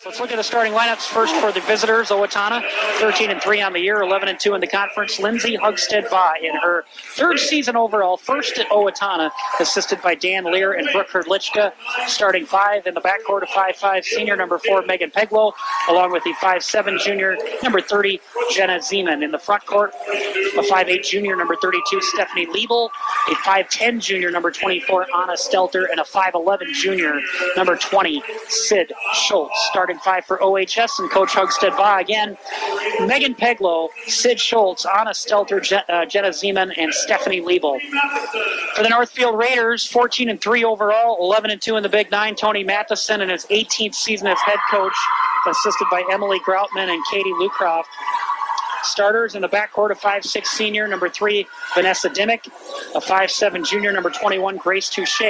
Let's look at the starting lineups first for the visitors. Owatonna, 13-3 on the year, 11-2 in the conference. Lindsay Hugstead-Baugh in her third season overall, first at Owatonna, assisted by Dan Lear and Brooke Herdlichka. Starting five in the backcourt, a 5'5" senior, number 4, Megan Peglow, along with the 5'7" junior, number 30, Jenna Zeman. In the front court, a 5'8" junior, number 32, Stephanie Liebel, a 5'10" junior, number 24, Anna Stelter, and a 5'11" junior, number 20, Sid Schultz. Starting five for OHS and Coach Hugstead-Baugh again. Megan Peglow, Sid Schultz, Anna Stelter, Jenna Zeman, and Stephanie Liebel. For the Northfield Raiders, 14-3 overall, 11-2 in the Big Nine. Tony Matheson in his 18th season as head coach, assisted by Emily Groutman and Katie Lucroft. Starters in the backcourt, a 5'6" senior, number 3, Vanessa Dimmick, a 5'7" junior, number 21, Grace Touche.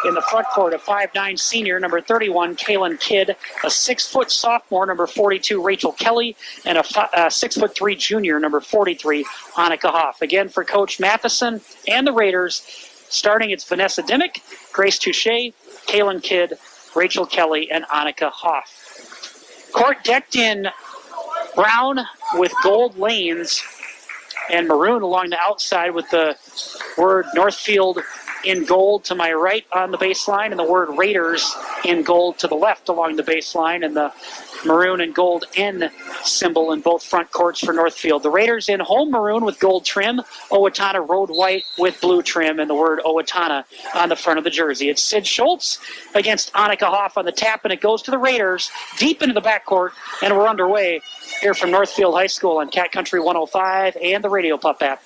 In the front court, a 5'9" senior, number 31, Kaylin Kidd, a 6' sophomore, number 42, Rachel Kelly, and a 6'3" junior, number 43, Annika Hoff. Again, for Coach Matheson and the Raiders, starting it's Vanessa Dimmick, Grace Touche, Kaylin Kidd, Rachel Kelly, and Annika Hoff. Court decked in brown with gold lanes and maroon along the outside with the word Northfield in gold to my right on the baseline and the word Raiders in gold to the left along the baseline, and the maroon and gold N symbol in both front courts for Northfield. The Raiders in home maroon with gold trim, Owatonna road white with blue trim, and the word Owatonna on the front of the jersey. It's Sid Schultz against Annika Hoff on the tap, and it goes to the Raiders deep into the backcourt, and we're underway here from Northfield High School on Cat Country 105 and the Radio Pup app.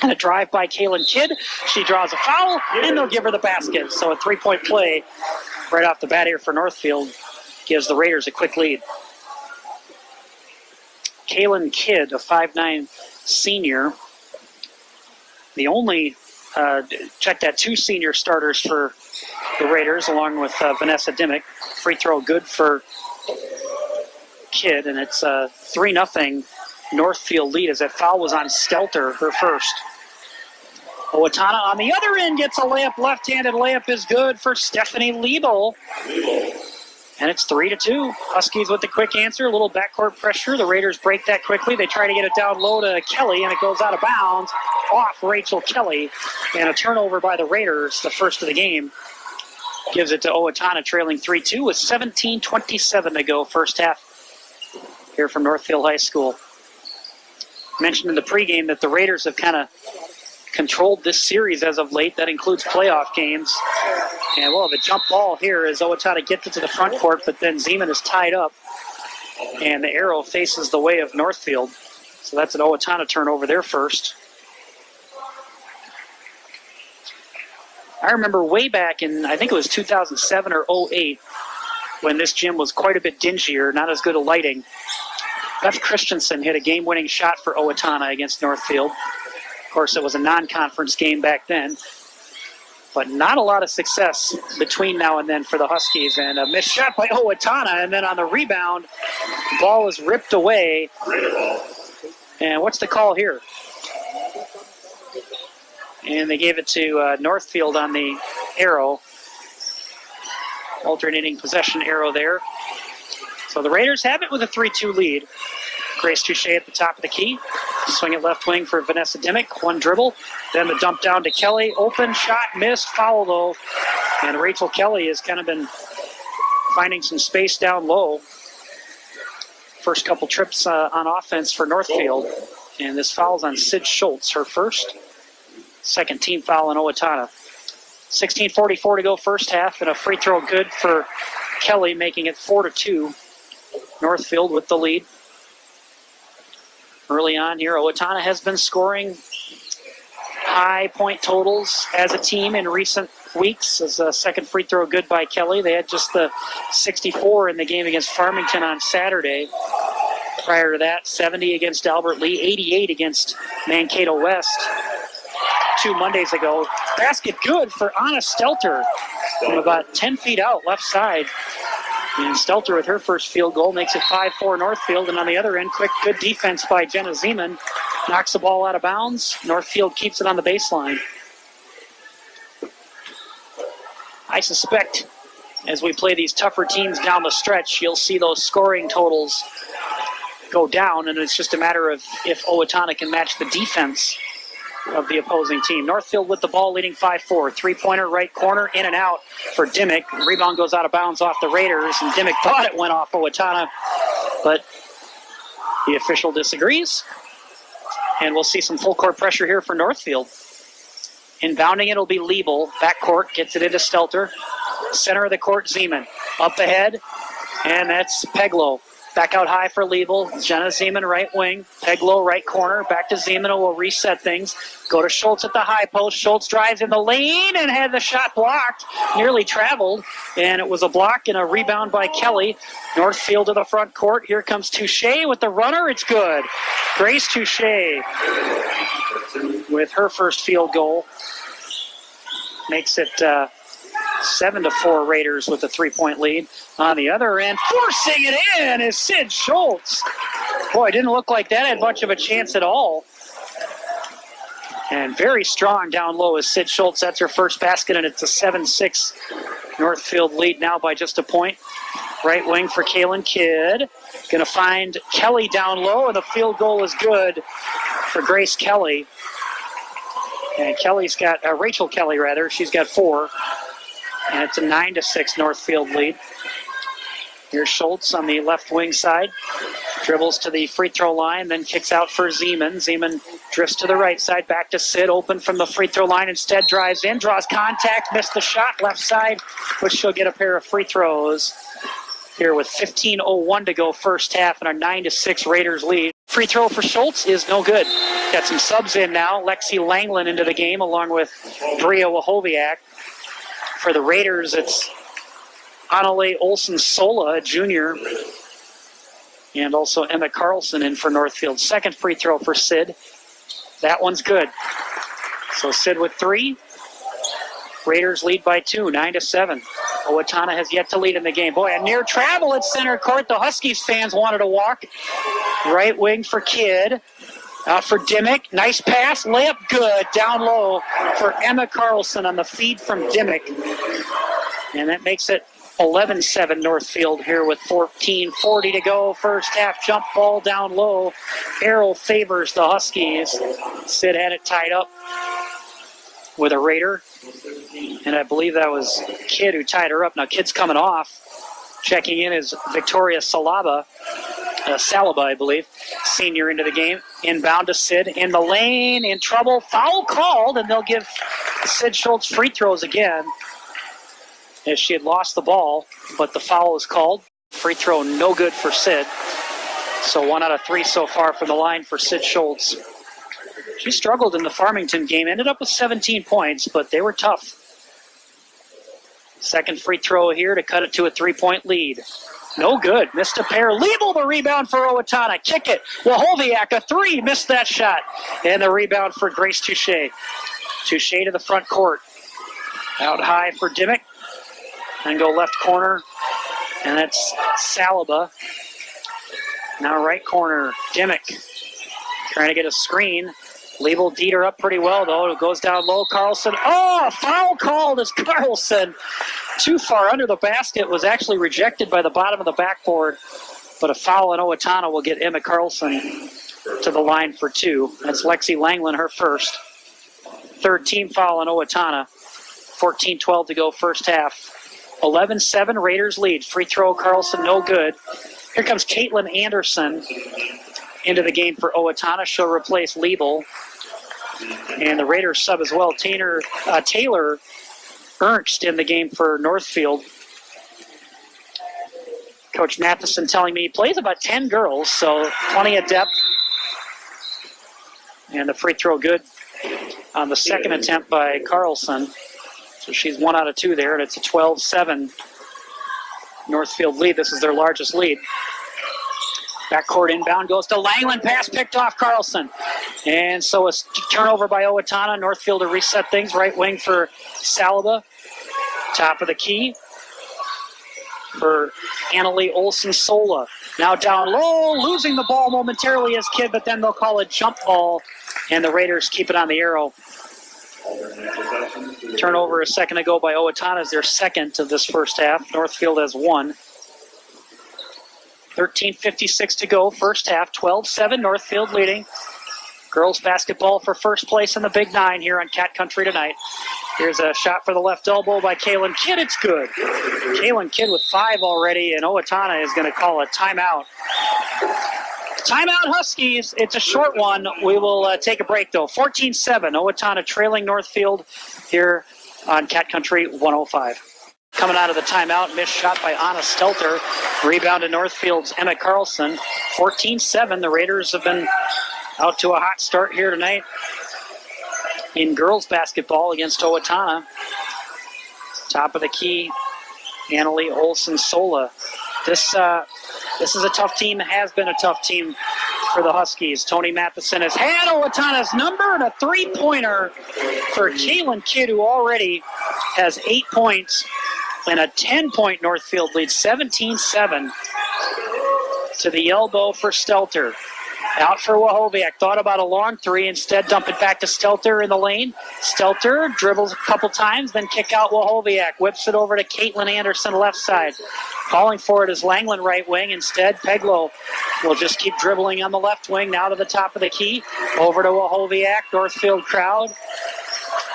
And a drive by Kaylin Kidd. She draws a foul, and they'll give her the basket. So a three-point play right off the bat here for Northfield gives the Raiders a quick lead. Kaylin Kidd, a 5'9" senior. The only, check that, 2 senior starters for the Raiders, along with Vanessa Dimmick. Free throw good for Kidd, and it's a 3-0 Northfield lead as that foul was on Stelter, her first. Owatonna on the other end gets a layup. Left-handed layup is good for Stephanie Liebel. And it's 3-2. Huskies with the quick answer. A little backcourt pressure. The Raiders break that quickly. They try to get it down low to Kelly, and it goes out of bounds off Rachel Kelly. And a turnover by the Raiders, the first of the game, gives it to Owatonna, trailing 3-2 with 17:27 to go, first half here from Northfield High School. Mentioned in the pregame that the Raiders have kind of controlled this series as of late. That includes playoff games. And we'll have a jump ball here as Owatonna gets it to the front court, but then Zeman is tied up, and the arrow faces the way of Northfield. So that's an Owatonna turnover there first. I remember way back in, I think it was 2007 or 08, when this gym was quite a bit dingier, not as good a lighting. Beth Christensen hit a game-winning shot for Owatonna against Northfield. Of course, it was a non-conference game back then, but not a lot of success between now and then for the Huskies. And a missed shot by Owatonna, and then on the rebound, the ball is ripped away. And what's the call here? And they gave it to Northfield on the arrow. Alternating possession arrow there. So the Raiders have it with a 3-2 lead. Grace Touche at the top of the key. Swing it left wing for Vanessa Dimmick. One dribble. Then the dump down to Kelly. Open shot, missed. Foul though. And Rachel Kelly has kind of been finding some space down low. First couple trips on offense for Northfield. And this foul's on Sid Schultz, her first. Second team foul in Owatonna. 16:44 to go first half, and a free throw good for Kelly, making it 4-2. Northfield with the lead. Early on here, Owatonna has been scoring high point totals as a team in recent weeks. As a second free throw good by Kelly. They had just the 64 in the game against Farmington on Saturday. Prior to that, 70 against Albert Lee, 88 against Mankato West 2 Mondays ago. Basket good for Anna Stelter from about 10 feet out, left side. And Stelter with her first field goal makes it 5-4 Northfield. And on the other end, quick, good defense by Jenna Zeman. Knocks the ball out of bounds. Northfield keeps it on the baseline. I suspect as we play these tougher teams down the stretch, you'll see those scoring totals go down, and it's just a matter of if Owatonna can match the defense of the opposing team. Northfield with the ball, leading 5-4. Three-pointer, right corner, in and out for Dimmick. Rebound goes out of bounds off the Raiders, and Dimmick thought it went off Owatonna, but the official disagrees. And we'll see some full court pressure here for Northfield. Inbounding it'll be Liebel. Backcourt, gets it into Stelter. Center of the court, Zeman. Up ahead, and that's Peglow. Back out high for Liebel. Jenna Zeman, right wing. Peglow, right corner. Back to Zeman, who will reset things. Go to Schultz at the high post. Schultz drives in the lane and had the shot blocked. Nearly traveled, and it was a block and a rebound by Kelly. Northfield to the front court. Here comes Touche with the runner. It's good. Grace Touche with her first field goal. Makes it 7-4 Raiders with a 3-point lead. On the other end, forcing it in is Sid Schultz. Boy, it didn't look like that had much of a chance at all. And very strong down low is Sid Schultz. That's her first basket, and it's a 7-6 Northfield lead now by just a point. Right wing for Kaylin Kidd. Going to find Kelly down low, and the field goal is good for Grace Kelly. And Kelly's got, Rachel Kelly rather, she's got 4. And it's a 9-6 Northfield lead. Here's Schultz on the left wing side. Dribbles to the free throw line, then kicks out for Zeman. Zeman drifts to the right side, back to Sid, open from the free throw line. Instead drives in, draws contact, missed the shot, left side, but she'll get a pair of free throws here with 15:01 to go first half and our 9-6 Raiders lead. Free throw for Schultz is no good. Got some subs in now. Lexi Langland into the game along with Bria Wahoviak. For the Raiders, it's Annalie Olsen-Sola, a junior, and also Emma Carlson in for Northfield. Second free throw for Sid. That one's good. So Sid with 3. Raiders lead by 2, 9-7. Owatonna has yet to lead in the game. Boy, a near travel at center court. The Huskies fans wanted to walk. Right wing for Kidd. Out for Dimmick. Nice pass. Layup good. Down low for Emma Carlson on the feed from Dimmick. And that makes it 11-7 Northfield here with 14:40 to go. First half jump ball down low. Arrow favors the Huskies. Sid had it tied up with a Raider. And I believe that was Kidd who tied her up. Now Kidd's coming off. Checking in is Victoria Salaba, I believe, senior into the game. Inbound to Sid in the lane, in trouble. Foul called, and they'll give Sid Schultz free throws again as she had lost the ball, but the foul is called. Free throw no good for Sid. So 1 out of 3 so far from the line for Sid Schultz. She struggled in the Farmington game, ended up with 17 points, but they were tough. Second free throw here to cut it to a 3-point lead. No good. Missed a pair. Liebel the rebound for Owatonna. Kick it. Wahoviak, a 3. Missed that shot. And the rebound for Grace Touche. Touche to the front court. Out high for Dimmick. And go left corner. And that's Salaba. Now right corner. Dimmick trying to get a screen. Liebel beat her up pretty well, though. It goes down low. Carlson. Oh, foul called as Carlson. Too far under the basket. Was actually rejected by the bottom of the backboard. But a foul in Owatonna will get Emma Carlson to the line for 2. That's Lexi Langland, her first. Third team foul in Owatonna. 14:12 to go first half. 11-7 Raiders lead. Free throw Carlson, no good. Here comes Caitlin Anderson into the game for Owatonna. She'll replace Liebel. And the Raiders sub as well. Taylor Ernst in the game for Northfield. Coach Matheson telling me he plays about 10 girls, so plenty of depth. And the free throw good on the second attempt by Carlson. So she's 1 out of 2 there, and it's a 12-7 Northfield lead. This is their largest lead. Backcourt inbound goes to Langland. Pass picked off Carlson. And so a turnover by Owatonna. Northfield to reset things. Right wing for Salaba. Top of the key for Annalie Olsen-Sola. Now down low. Losing the ball momentarily as Kidd, but then they'll call it jump ball. And the Raiders keep it on the arrow. Turnover a second ago by Owatonna is their second of this first half. Northfield has one. 13:56 to go, first half, 12-7, Northfield leading. Girls basketball for first place in the Big Nine here on Cat Country tonight. Here's a shot for the left elbow by Kaylin Kidd. It's good. Kaylin Kidd with 5 already, and Owatonna is going to call a timeout. Timeout, Huskies. It's a short one. We will take a break, though. 14-7, Owatonna trailing Northfield here on Cat Country 105. Coming out of the timeout, missed shot by Anna Stelter. Rebound to Northfield's Emma Carlson. 14-7, the Raiders have been out to a hot start here tonight in girls basketball against Owatonna. Top of the key, Annalie Olsen-Sola. This is a tough team, has been a tough team for the Huskies. Tony Matheson has had Owatonna's number, and a three-pointer for Kaylin Kidd, who already has 8 points and a 10-point Northfield lead, 17-7 to the elbow for Stelter. Out for Wahoviak. Thought about a long three. Instead, dump it back to Stelter in the lane. Stelter dribbles a couple times, then kick out Wahoviak. Whips it over to Caitlin Anderson, left side. Calling for it is Langland, right wing. Instead, Peglow will just keep dribbling on the left wing. Now to the top of the key. Over to Wahoviak. Northfield crowd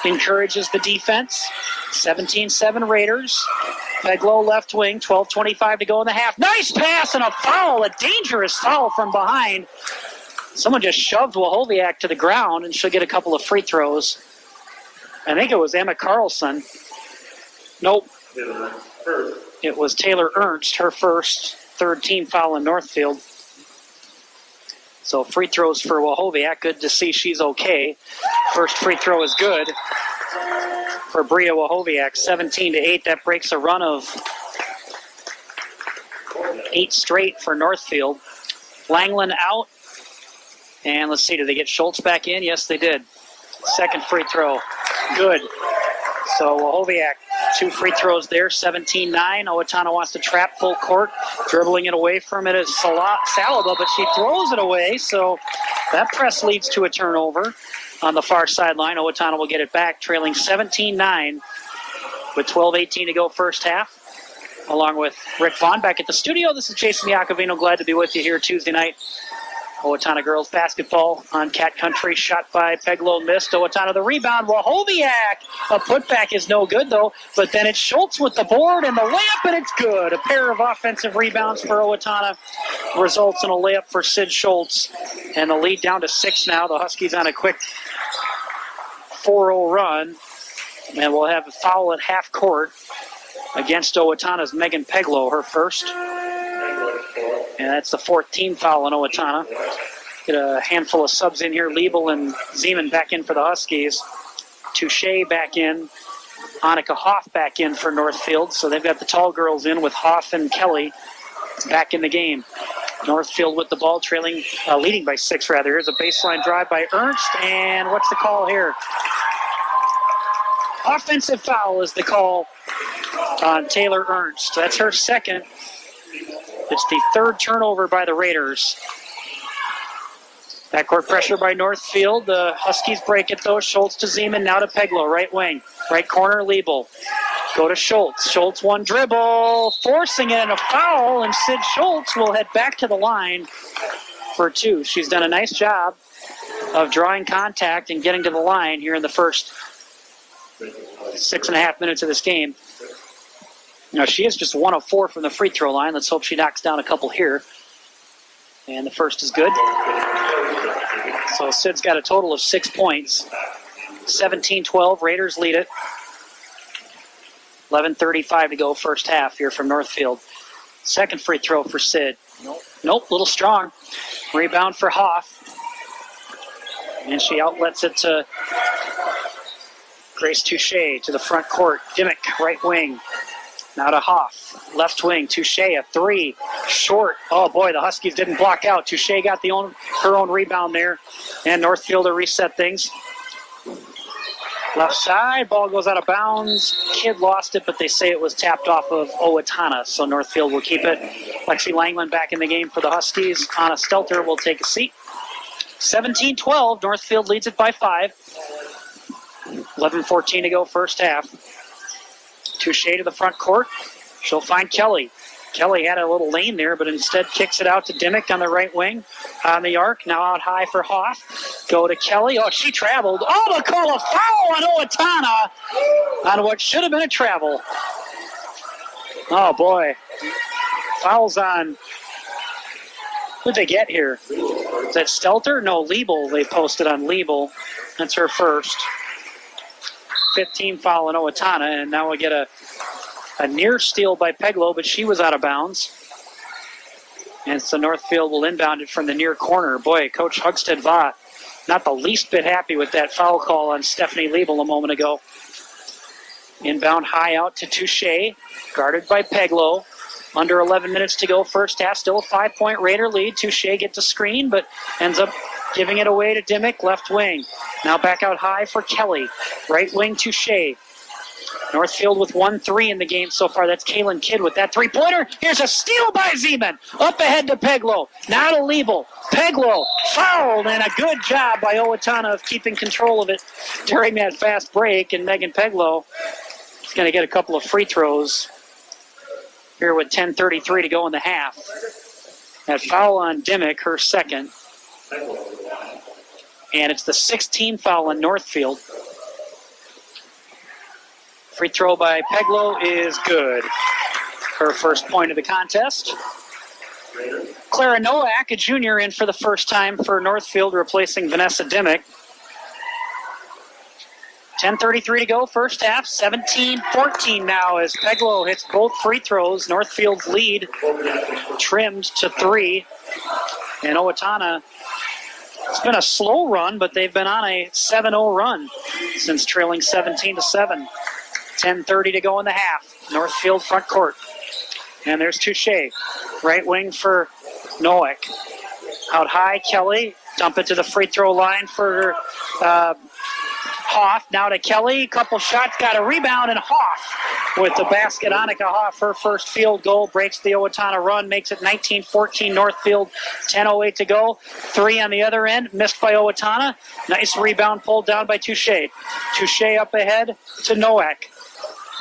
encourages the defense. 17-7 Raiders. Peglow left wing, 12:25 to go in the half. Nice pass and a foul, a dangerous foul from behind. Someone just shoved Wahoviak to the ground, and she'll get a couple of free throws. I think it was Emma Carlson. Nope. It was Taylor Ernst, her first, third team foul in Northfield. So free throws for Wahoviak. Good to see she's okay. First free throw is good for Bria Wahoviak. 17-8. That breaks a run of 8 straight for Northfield. Langland out. And let's see, did they get Schultz back in? Yes, they did. Second free throw. Good. So Wahoviak, 2 free throws there, 17-9. Owatonna wants to trap full court. Dribbling it away from it is Salaba, but she throws it away. So that press leads to a turnover on the far sideline. Owatonna will get it back, trailing 17-9 with 12:18 to go first half. Along with Rick Vaughn back at the studio, this is Jason Iacovino. Glad to be with you here Tuesday night. Owatonna girls basketball on Cat Country. Shot by Peglow, missed. Owatonna the rebound. Wahoviak. A putback is no good, though. But then it's Schultz with the board and the layup, and it's good. A pair of offensive rebounds for Owatonna results in a layup for Sid Schultz. And the lead down to 6 now. The Huskies on a quick 4-0 run. And we'll have a foul at half court against Owatonna's Megan Peglow, her first. And that's the 4th team foul on Owatonna. Get a handful of subs in here. Liebel and Zeman back in for the Huskies. Touche back in. Annika Hoff back in for Northfield. So they've got the tall girls in with Hoff and Kelly back in the game. Northfield with the ball, trailing, leading by 6 rather. Here's a baseline drive by Ernst. And what's the call here? Offensive foul is the call on Taylor Ernst. That's her second. It's the 3rd turnover by the Raiders. Backcourt pressure by Northfield. The Huskies break it, though. Schultz to Zeman, now to Peglow, right wing. Right corner, Liebel. Go to Schultz. Schultz one dribble, forcing it, and a foul, and Sid Schultz will head back to the line for 2. She's done a nice job of drawing contact and getting to the line here in the first 6.5 minutes of this game. Now, she is just 1 of 4 from the free throw line. Let's hope she knocks down a couple here. And the first is good. So Sid's got a total of 6 points. 17-12, Raiders lead it. 11:35 to go first half here from Northfield. Second free throw for Sid. Nope, little strong. Rebound for Hoff. And she outlets it to Grace Touche to the front court. Dimmick, right wing. Now to Hoff, left wing. Touche, a 3, short. Oh boy, the Huskies didn't block out. Touche got her own rebound there, and Northfield to reset things. Left side, ball goes out of bounds. Kidd lost it, but they say it was tapped off of Owatonna, so Northfield will keep it. Lexi Langland back in the game for the Huskies. Anna Stelter will take a seat. 17-12, Northfield leads it by 5. 11:14 to go first half. Touche to the front court. She'll find Kelly. Kelly had a little lane there, but instead kicks it out to Dimmick on the right wing on the arc. Now out high for Hoff. Go to Kelly. Oh, she traveled. Oh, they'll call a foul on Owatonna on what should have been a travel. Oh, boy. Fouls on. Who'd they get here? Is that Stelter? No, Liebel. They posted on Liebel. That's her first. 15 foul on Owatonna, and now we get a near steal by Peglow, but she was out of bounds. And so Northfield will inbound it from the near corner. Boy, Coach Hugstead-Va not the least bit happy with that foul call on Stephanie Liebel a moment ago. Inbound high out to Touche, guarded by Peglow. Under 11 minutes to go first half, still a 5-point Raider lead. Touche gets a screen, but ends up giving it away to Dimmick, left wing. Now back out high for Kelly. Right wing Touche. Northfield with 1-3 in the game so far. That's Kaylin Kidd with that three-pointer. Here's a steal by Zeman. Up ahead to Peglow. Now to Liebel. Peglow fouled, and a good job by Owatonna of keeping control of it during that fast break. And Megan Peglow is going to get a couple of free throws here with 10:33 to go in the half. That foul on Dimmick, her second. And it's the 16th foul on Northfield. Free throw by Peglow is good. Her first point of the contest. Clara Nowak, a junior, in for the first time for Northfield, replacing Vanessa Dimmick. 10:33 to go, first half. 17-14 now as Peglow hits both free throws. Northfield's lead trimmed to 3. And Owatonna, it's been a slow run, but they've been on a 7-0 run since trailing 17-7. 10:30 to go in the half. Northfield front court. And there's Touche. Right wing for Nowak. Out high, Kelly. Dump it to the free throw line for Hoff. Now to Kelly. Couple shots. Got a rebound, and Hoff with the basket. Annika Hoff, her first field goal, breaks the Owatonna run, makes it 19-14 Northfield. 10:08 to go. 3 on the other end. Missed by Owatonna. Nice rebound pulled down by Touche. Touche up ahead to Nowak.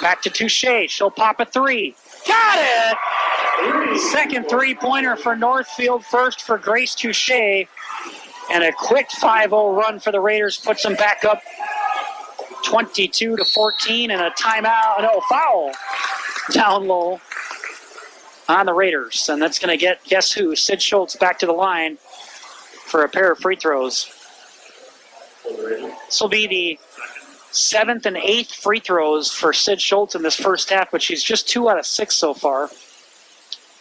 Back to Touche. She'll pop a 3. Got it! Second three-pointer for Northfield. First for Grace Touche. And a quick 5-0 run for the Raiders puts them back up 22-14, and a timeout. No, foul down low on the Raiders. And that's going to get, guess who? Sid Schultz back to the line for a pair of free throws. This will be the 7th and 8th free throws for Sid Schultz in this first half, but she's just 2 out of 6 so far.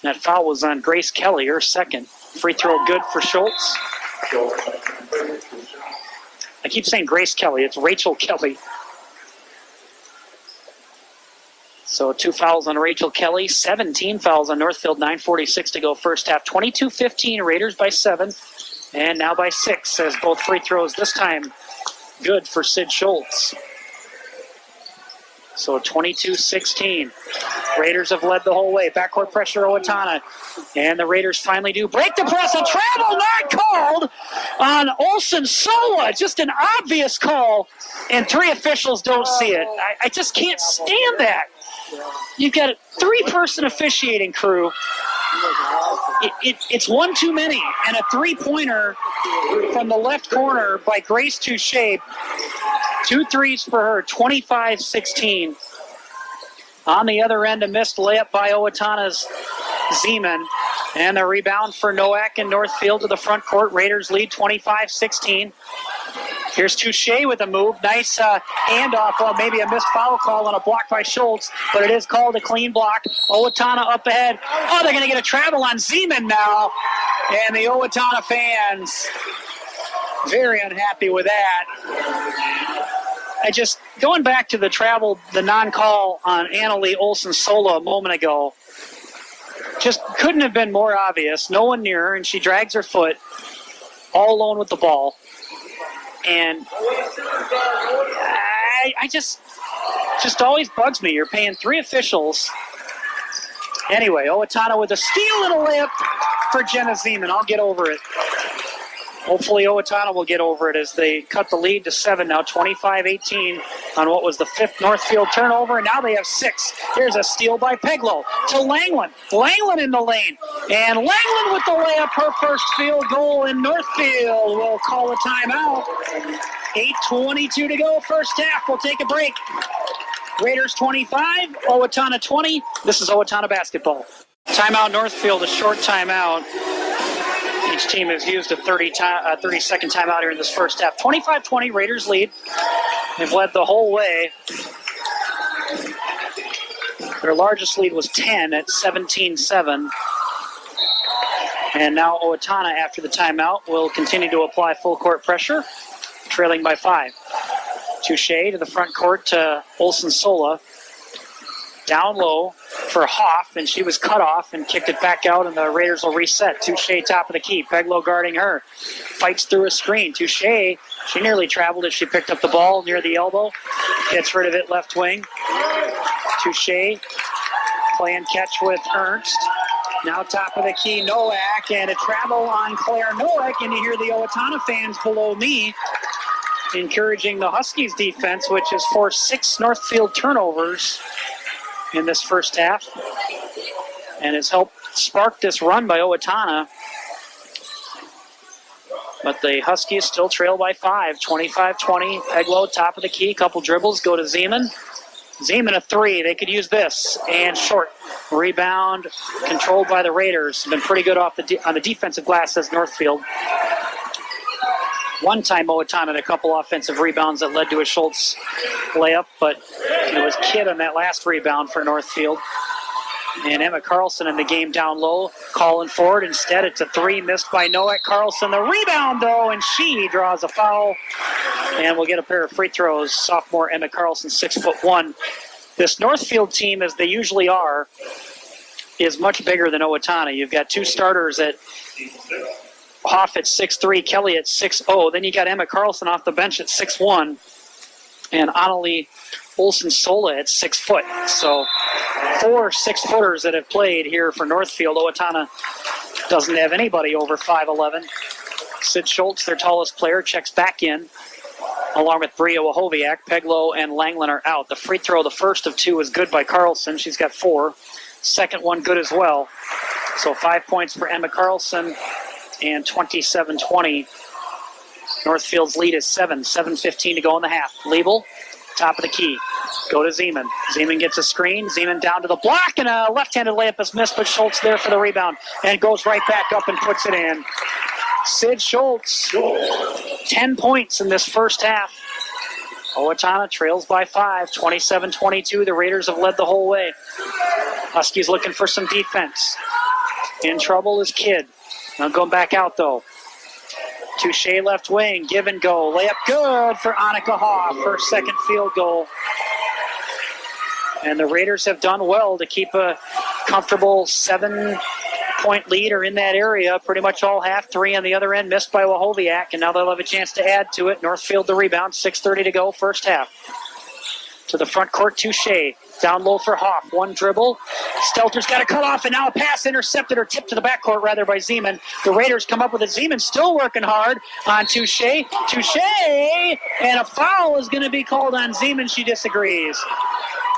That foul was on Grace Kelly, her second. Free throw good for Schultz. I keep saying Grace Kelly. It's Rachel Kelly. So 2 fouls on Rachel Kelly, 17 fouls on Northfield, 9:46 to go first half. 22-15, Raiders by 7, and now by 6 as both free throws this time good for Sid Schultz. So 22-16. Raiders have led the whole way. Backcourt pressure, Owatonna. And the Raiders finally do break the press. A travel not called on Olsen-Sola. Just an obvious call, and 3 officials don't see it. I just can't stand that. You've got a 3-person officiating crew. It's one too many, and a 3-pointer from the left corner by Grace Touche. 2 threes for her, 25-16. On the other end, a missed layup by Owatonna's Zeman. And the rebound for Nowak and Northfield to the front court. Raiders lead 25-16. Here's Touche with a move. Nice handoff. Well, maybe a missed foul call on a block by Schultz, but it is called a clean block. Owatonna up ahead. Oh, they're going to get a travel on Zeman now. And the Owatonna fans very unhappy with that. Going back to the travel, the non-call on Annalie Olsen-Sola a moment ago, just couldn't have been more obvious. No one near her, and she drags her foot all alone with the ball. And I just always bugs me. You're paying 3 officials. Anyway, Owatonna with a steal and a layup for Jenna Zeman. I'll get over it. Hopefully Owatonna will get over it as they cut the lead to 7 now, 25-18 on what was the 5th Northfield turnover, and now they have 6. Here's a steal by Peglow to Langland. Langland in the lane, and Langland with the layup, her first field goal, and Northfield will call a timeout. 8:22 to go, first half. We'll take a break. Raiders 25, Owatonna 20. This is Owatonna basketball. Timeout Northfield, a short timeout. Each team has used a 30-second timeout here in this first half. 25-20, Raiders lead. They've led the whole way. Their largest lead was 10 at 17-7. And now Owatonna, after the timeout, will continue to apply full court pressure, trailing by 5. Touche to the front court to Olsen-Sola. Down low for Hoff, and she was cut off and kicked it back out, and the Raiders will reset. Touche top of the key. Peglow guarding her. Fights through a screen. Touche, she nearly traveled as she picked up the ball near the elbow. Gets rid of it left wing. Touche playing catch with Ernst. Now top of the key, Nowak, and a travel on Claire Nowak, and you hear the Owatonna fans below me encouraging the Huskies defense, which has forced 6 Northfield turnovers in this first half and has helped spark this run by Owatonna. But the Huskies still trail by 5, 25-20. Peglow, top of the key, couple dribbles, go to Zeman. Zeman a 3, they could use this, and short. Rebound controlled by the Raiders. Been pretty good off on the defensive glass, says Northfield. One time Owatonna had a couple offensive rebounds that led to a Schultz layup, but it was Kidd on that last rebound for Northfield. And Emma Carlson in the game down low, calling forward. Instead, it's a 3 missed by Nowak. Carlson the rebound, though, and she draws a foul. And we'll get a pair of free throws. Sophomore Emma Carlson, 6'1". This Northfield team, as they usually are, is much bigger than Owatonna. You've got 2 starters at Hoff at 6'3", Kelly at 6'0". Then you got Emma Carlson off the bench at 6'1", and Annalie Olsen-Sola at 6 foot. So 4 6-footers that have played here for Northfield. Owatonna doesn't have anybody over 5'11". Sid Schultz, their tallest player, checks back in, along with Bria Wahoviak. Peglow and Langland are out. The free throw, the first of 2, is good by Carlson. She's got 4. Second one good as well. So 5 points for Emma Carlson, and 27-20. Northfield's lead is 7. 7:15 to go in the half. Liebel, top of the key. Go to Zeman. Zeman gets a screen. Zeman down to the block, and a left-handed layup is missed, but Schultz there for the rebound. And goes right back up and puts it in. Sid Schultz, 10 points in this first half. Owatonna trails by 5, 27-22. The Raiders have led the whole way. Huskies looking for some defense. In trouble is Kidd. Now going back out, though. Touche left wing, give and go. Layup good for Annika Hoff, her second field goal. And the Raiders have done well to keep a comfortable 7-point lead or in that area pretty much all half. 3 on the other end, missed by Wahoviak, and now they'll have a chance to add to it. Northfield the rebound, 6:30 to go, first half. To the front court, Touche. Down low for Hoff. 1 dribble. Stelter's got a cut off, and now a pass intercepted or tipped to the backcourt rather by Zeman. The Raiders come up with it. Zeman still working hard on Touche. Touche! And a foul is going to be called on Zeman. She disagrees.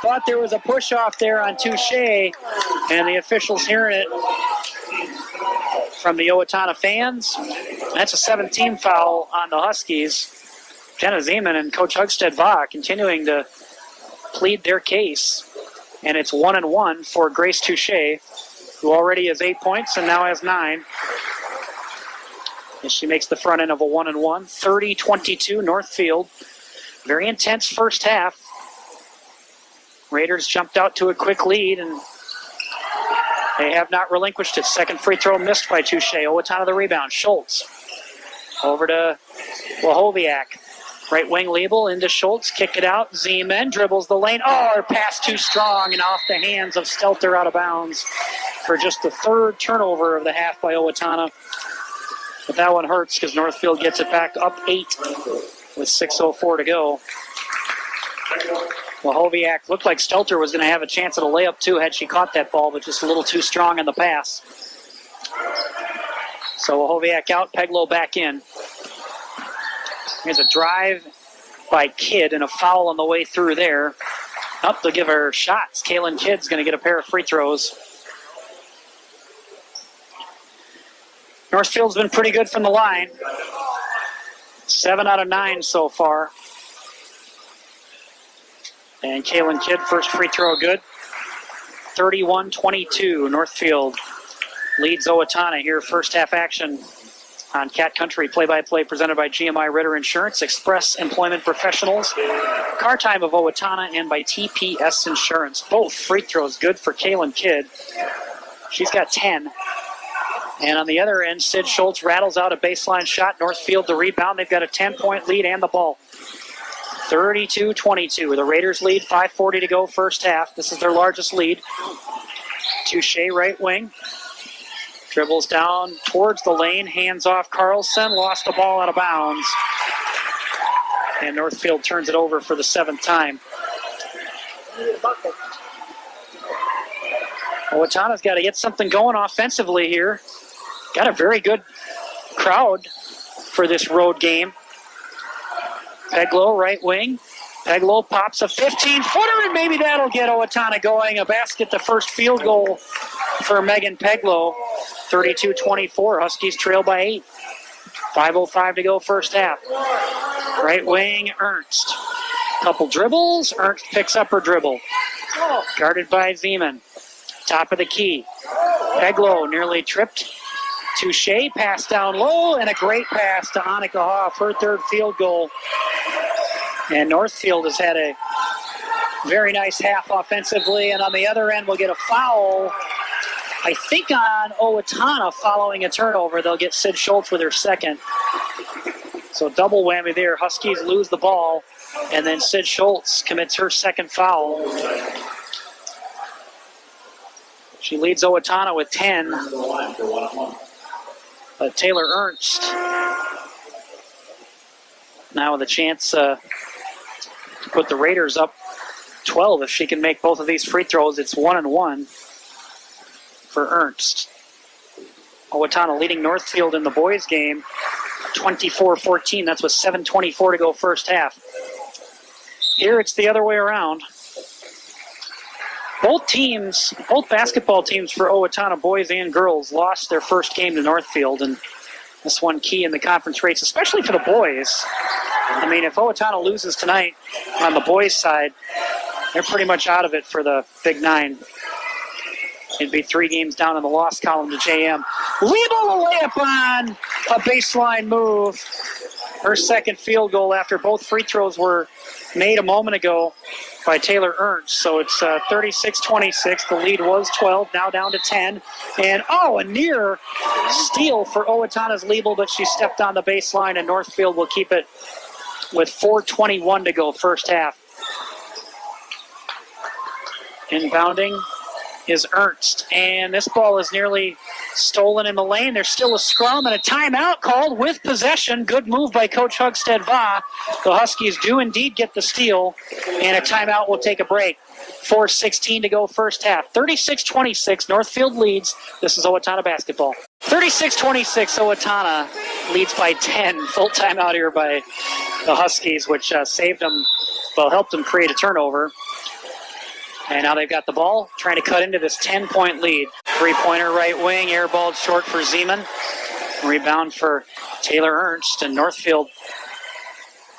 Thought there was a push off there on Touche, and the officials hearing it from the Owatonna fans. That's a 17 foul on the Huskies. Jenna Zeman and Coach Hugstead-Vaugh continuing to plead their case, and it's 1-1 for Grace Touche, who already has 8 points and now has 9. And she makes the front end of a 1-1. 30-22 Northfield. Very intense first half. Raiders jumped out to a quick lead, and they have not relinquished it. Second free throw missed by Touche. Owatonna the rebound. Schultz over to Wahoviak. Right wing Liebel into Schultz, kick it out. Zeman dribbles the lane. Oh, her pass too strong and off the hands of Stelter, out of bounds for just the 3rd turnover of the half by Owatonna. But that one hurts because Northfield gets it back up 8 with 6:04 to go. Wahoviak looked like Stelter was going to have a chance at a layup too had she caught that ball, but just a little too strong in the pass. So Wahoviak out, Peglow back in. Here's a drive by Kidd and a foul on the way through there. Up to give her shots. Kaylin Kidd's going to get a pair of free throws. Northfield's been pretty good from the line. 7 out of 9 so far. And Kaylin Kidd, first free throw good. 31-22. Northfield leads Owatonna here. First half action on Cat Country. Play-by-play presented by GMI Ritter Insurance, Express Employment Professionals, Car Time of Owatonna, and by TPS Insurance. Both free throws good for Kaylin Kidd. She's got 10. And on the other end, Sid Schultz rattles out a baseline shot. Northfield the rebound. They've got a 10-point lead and the ball. 32-22. The Raiders lead, 5:40 to go first half. This is their largest lead. Touche right wing. Dribbles down towards the lane. Hands off Carlson. Lost the ball out of bounds. And Northfield turns it over for the 7th time. Owatonna's got to get something going offensively here. Got a very good crowd for this road game. Peglow, right wing. Peglow pops a 15-footer, and maybe that'll get Owatonna going. A basket, the first field goal for Megan Peglow. 32-24. Huskies trail by 8. 5:05 to go first half. Right wing, Ernst. Couple dribbles. Ernst picks up her dribble. Guarded by Zeman. Top of the key. Peglow nearly tripped. Touche, pass down low, and a great pass to Annika Hoff, her 3rd field goal. And Northfield has had a very nice half offensively, and on the other end we'll get a foul, I think on Owatonna following a turnover. They'll get Sid Schultz with her 2nd. So double whammy there. Huskies lose the ball, and then Sid Schultz commits her 2nd foul. She leads Owatonna with 10. Taylor Ernst now with a chance to put the Raiders up 12. If she can make both of these free throws, it's 1-1 for Ernst. Owatonna leading Northfield in the boys game 24-14. That's with 7:24 to go first half. Here it's the other way around. Both basketball teams for Owatonna, boys and girls, lost their first game to Northfield, and this one key in the conference race, especially for the boys. I mean, if Owatonna loses tonight on the boys' side, they're pretty much out of it for the Big Nine. It'd be 3 games down in the loss column to JM. Liebel a layup on a baseline move. Her 2nd field goal after both free throws were made a moment ago by Taylor Ernst. So it's 36-26. The lead was 12, now down to 10. And, a near steal for Owatonna's Liebel, but she stepped on the baseline, and Northfield will keep it with 4:21 to go first half. Inbounding is Ernst, and this ball is nearly stolen in the lane. There's still a scrum and a timeout called with possession. Good move by Coach Hugstead Va. The Huskies do indeed get the steal, and a timeout will take a break. 4:16 to go first half. 36-26, Northfield leads. This is Owatonna basketball. 36-26, Owatonna leads by 10. Full timeout here by the Huskies, which helped them create a turnover. And now they've got the ball, trying to cut into this 10-point lead. 3-pointer right wing, airballed short for Zeman. Rebound for Taylor Ernst, and Northfield,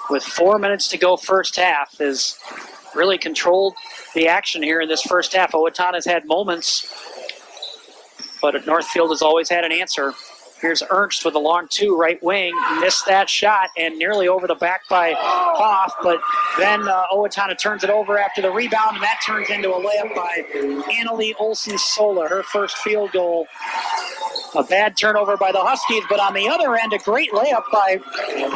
with 4 minutes to go first half, has really controlled the action here in this first half. Owatonna's had moments, but Northfield has always had an answer. Here's Ernst with a long 2, right wing. Missed that shot and nearly over the back by Hoff, but then Owatonna turns it over after the rebound, and that turns into a layup by Annalie Olsen-Sola, her first field goal. A bad turnover by the Huskies, but on the other end, a great layup by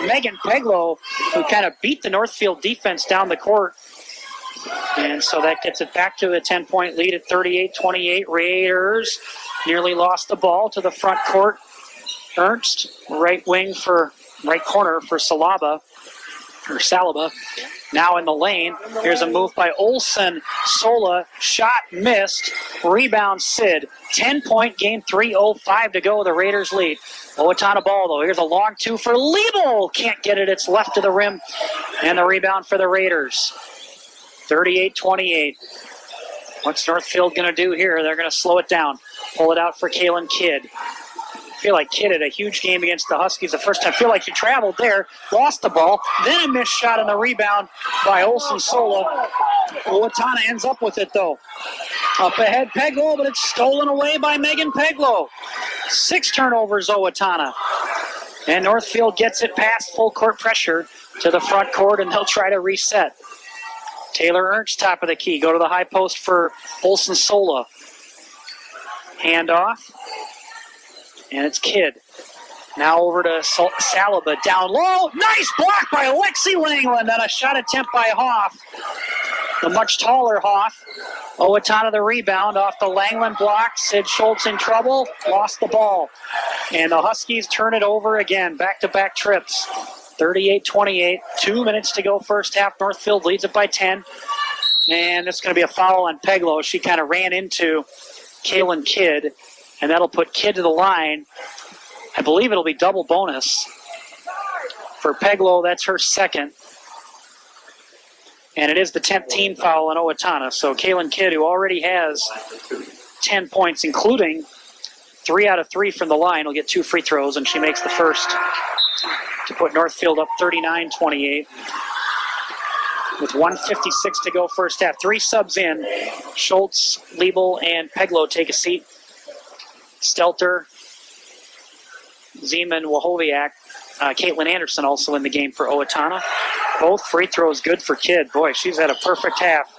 Megan Peglow, who kind of beat the Northfield defense down the court. And so that gets it back to a 10-point lead at 38-28. Raiders nearly lost the ball to the front court. Ernst, right corner for Salaba. or Saliba. Now in the lane. Here's a move by Olsen. Sola, shot missed. Rebound Sid. 10-point game, 3:05 to go. The Raiders lead. Owatonna ball, though. Here's a long two for Liebel. Can't get it. It's left to the rim. And the rebound for the Raiders. 38-28. What's Northfield going to do here? They're going to slow it down. Pull it out for Kaylin Kidd. I feel like Kidd had a huge game against the Huskies the first time. I feel like she traveled there, lost the ball, then a missed shot on the rebound by Olsen Sola. Owatonna ends up with it, though. Up ahead, Peglow, but it's stolen away by Megan Peglow. 6 turnovers, Owatonna. And Northfield gets it past full court pressure to the front court, and they'll try to reset. Taylor Ernst, top of the key. Go to the high post for Olsen Sola. Handoff. And it's Kidd. Now over to Saliba. Down low. Nice block by Lexi Langland on a shot attempt by Hoff. The much taller Hoff. Owatonna the rebound off the Langland block. Sid Schultz in trouble. Lost the ball. And the Huskies turn it over again. Back-to-back trips. 38-28. 2 minutes to go first half. Northfield leads it by 10. And it's going to be a foul on Peglow. She kind of ran into Kaylin Kidd. And that'll put Kidd to the line. I believe it'll be double bonus. For Peglow, that's her second. And it is the 10th team foul on Owatonna. So Kaylin Kidd, who already has 10 points, including 3 out of 3 from the line, will get 2 free throws, and she makes the first to put Northfield up 39-28. With 1:56 to go first half. 3 subs in. Schultz, Liebel, and Peglow take a seat. Stelter, Zeman, Wahoviak, Caitlin Anderson also in the game for Owatonna. Both free throws good for Kidd. Boy, she's had a perfect half.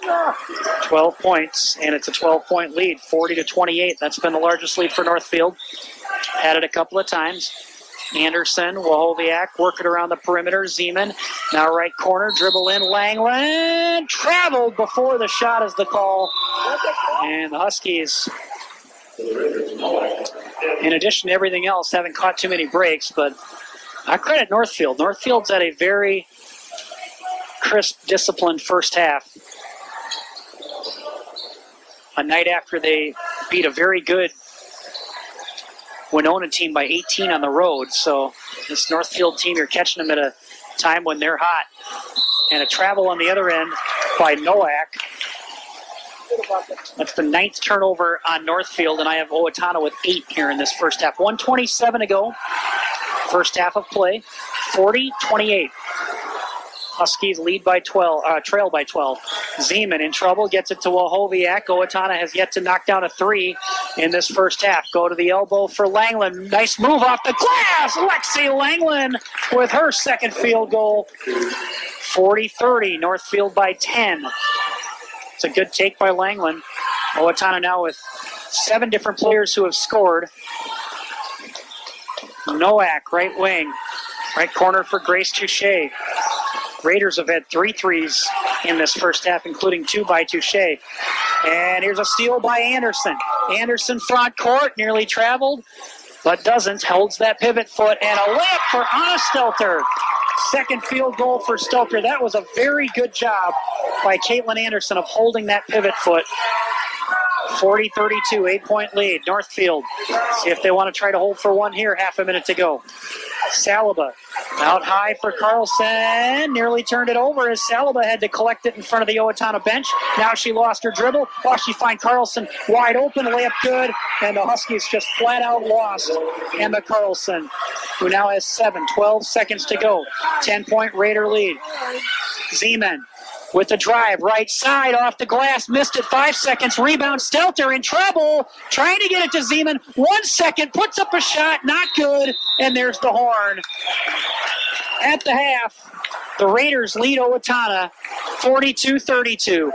12 points, and it's a 12-point lead, 40-28. That's been the largest lead for Northfield. Had it a couple of times. Anderson, Wahoviak, working around the perimeter. Zeman, now right corner, dribble in. Langland traveled before the shot is the call. And the Huskies, in addition to everything else, haven't caught too many breaks, but I credit Northfield. Northfield's had a very crisp, disciplined first half. A night after they beat a very good Winona team by 18 on the road. So this Northfield team, you're catching them at a time when they're hot. And a travel on the other end by Nowak. That's the 9th turnover on Northfield, and I have Owatonna with 8 here in this first half. 1:27 to go. First half of play. 40-28. Huskies lead by 12, trail by 12. Zeman in trouble, gets it to Wahoviak. Owatonna has yet to knock down a 3 in this first half. Go to the elbow for Langland. Nice move off the glass. Lexi Langland with her second field goal. 40-30. Northfield by 10. It's a good take by Langland. Owatonna now with 7 different players who have scored. Nowak, right wing. Right corner for Grace Touche. Raiders have had 3 threes in this first half, including 2 by Touche. And here's a steal by Anderson. Anderson front court, nearly traveled, but doesn't. Holds that pivot foot, and a layup for Anna Stelter. Second field goal for Stelter. That was a very good job by Caitlin Anderson of holding that pivot foot. 40-32, 8-point lead. Northfield, see if they want to try to hold for one here. Half a minute to go. Saliba out high for Carlson. Nearly turned it over as Saliba had to collect it in front of the Owatonna bench. Now she lost her dribble. Oh, she finds Carlson wide open. Layup good. And the Huskies just flat out lost Emma Carlson, who now has 12 seconds to go. 10-point Raider lead. Zeman with the drive, right side, off the glass, missed it, 5 seconds, rebound, Stelter in trouble, trying to get it to Zeman, 1 second, puts up a shot, not good, and there's the horn. At the half, the Raiders lead Owatonna 42-32.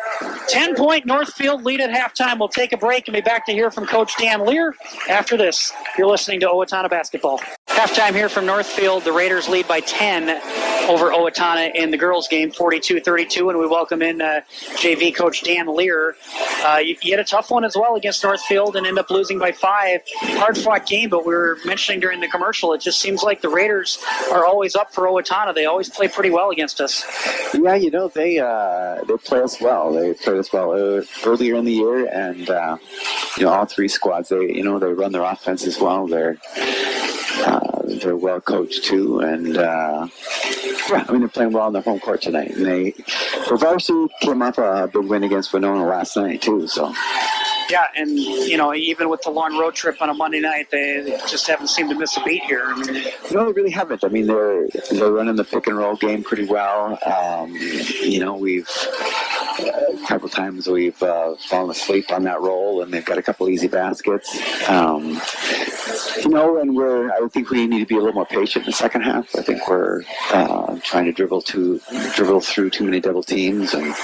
10-point Northfield lead at halftime. We'll take a break and be back to hear from Coach Dan Lear after this. You're listening to Owatonna Basketball. Halftime here from Northfield. The Raiders lead by 10 over Owatonna in the girls' game, 42-32, and we welcome in JV coach Dan Lear. You had a tough one as well against Northfield and end up losing by 5. Hard-fought game, but we were mentioning during the commercial, it just seems like the Raiders are always up for Owatonna. They always play pretty well against us. Yeah, they play us well. They played us well earlier in the year, and all three squads, they run their offense as well. They're well coached too, and they're playing well on their home court tonight. And the varsity came off a big win against Winona last night too. So. Yeah, and even with the long road trip on a Monday night, they just haven't seemed to miss a beat here. No, they really haven't. I mean, they're running the pick and roll game pretty well. We've a couple times we've fallen asleep on that roll, and they've got a couple easy baskets. And I think we need to be a little more patient in the second half. I think we're trying to dribble through too many double teams, and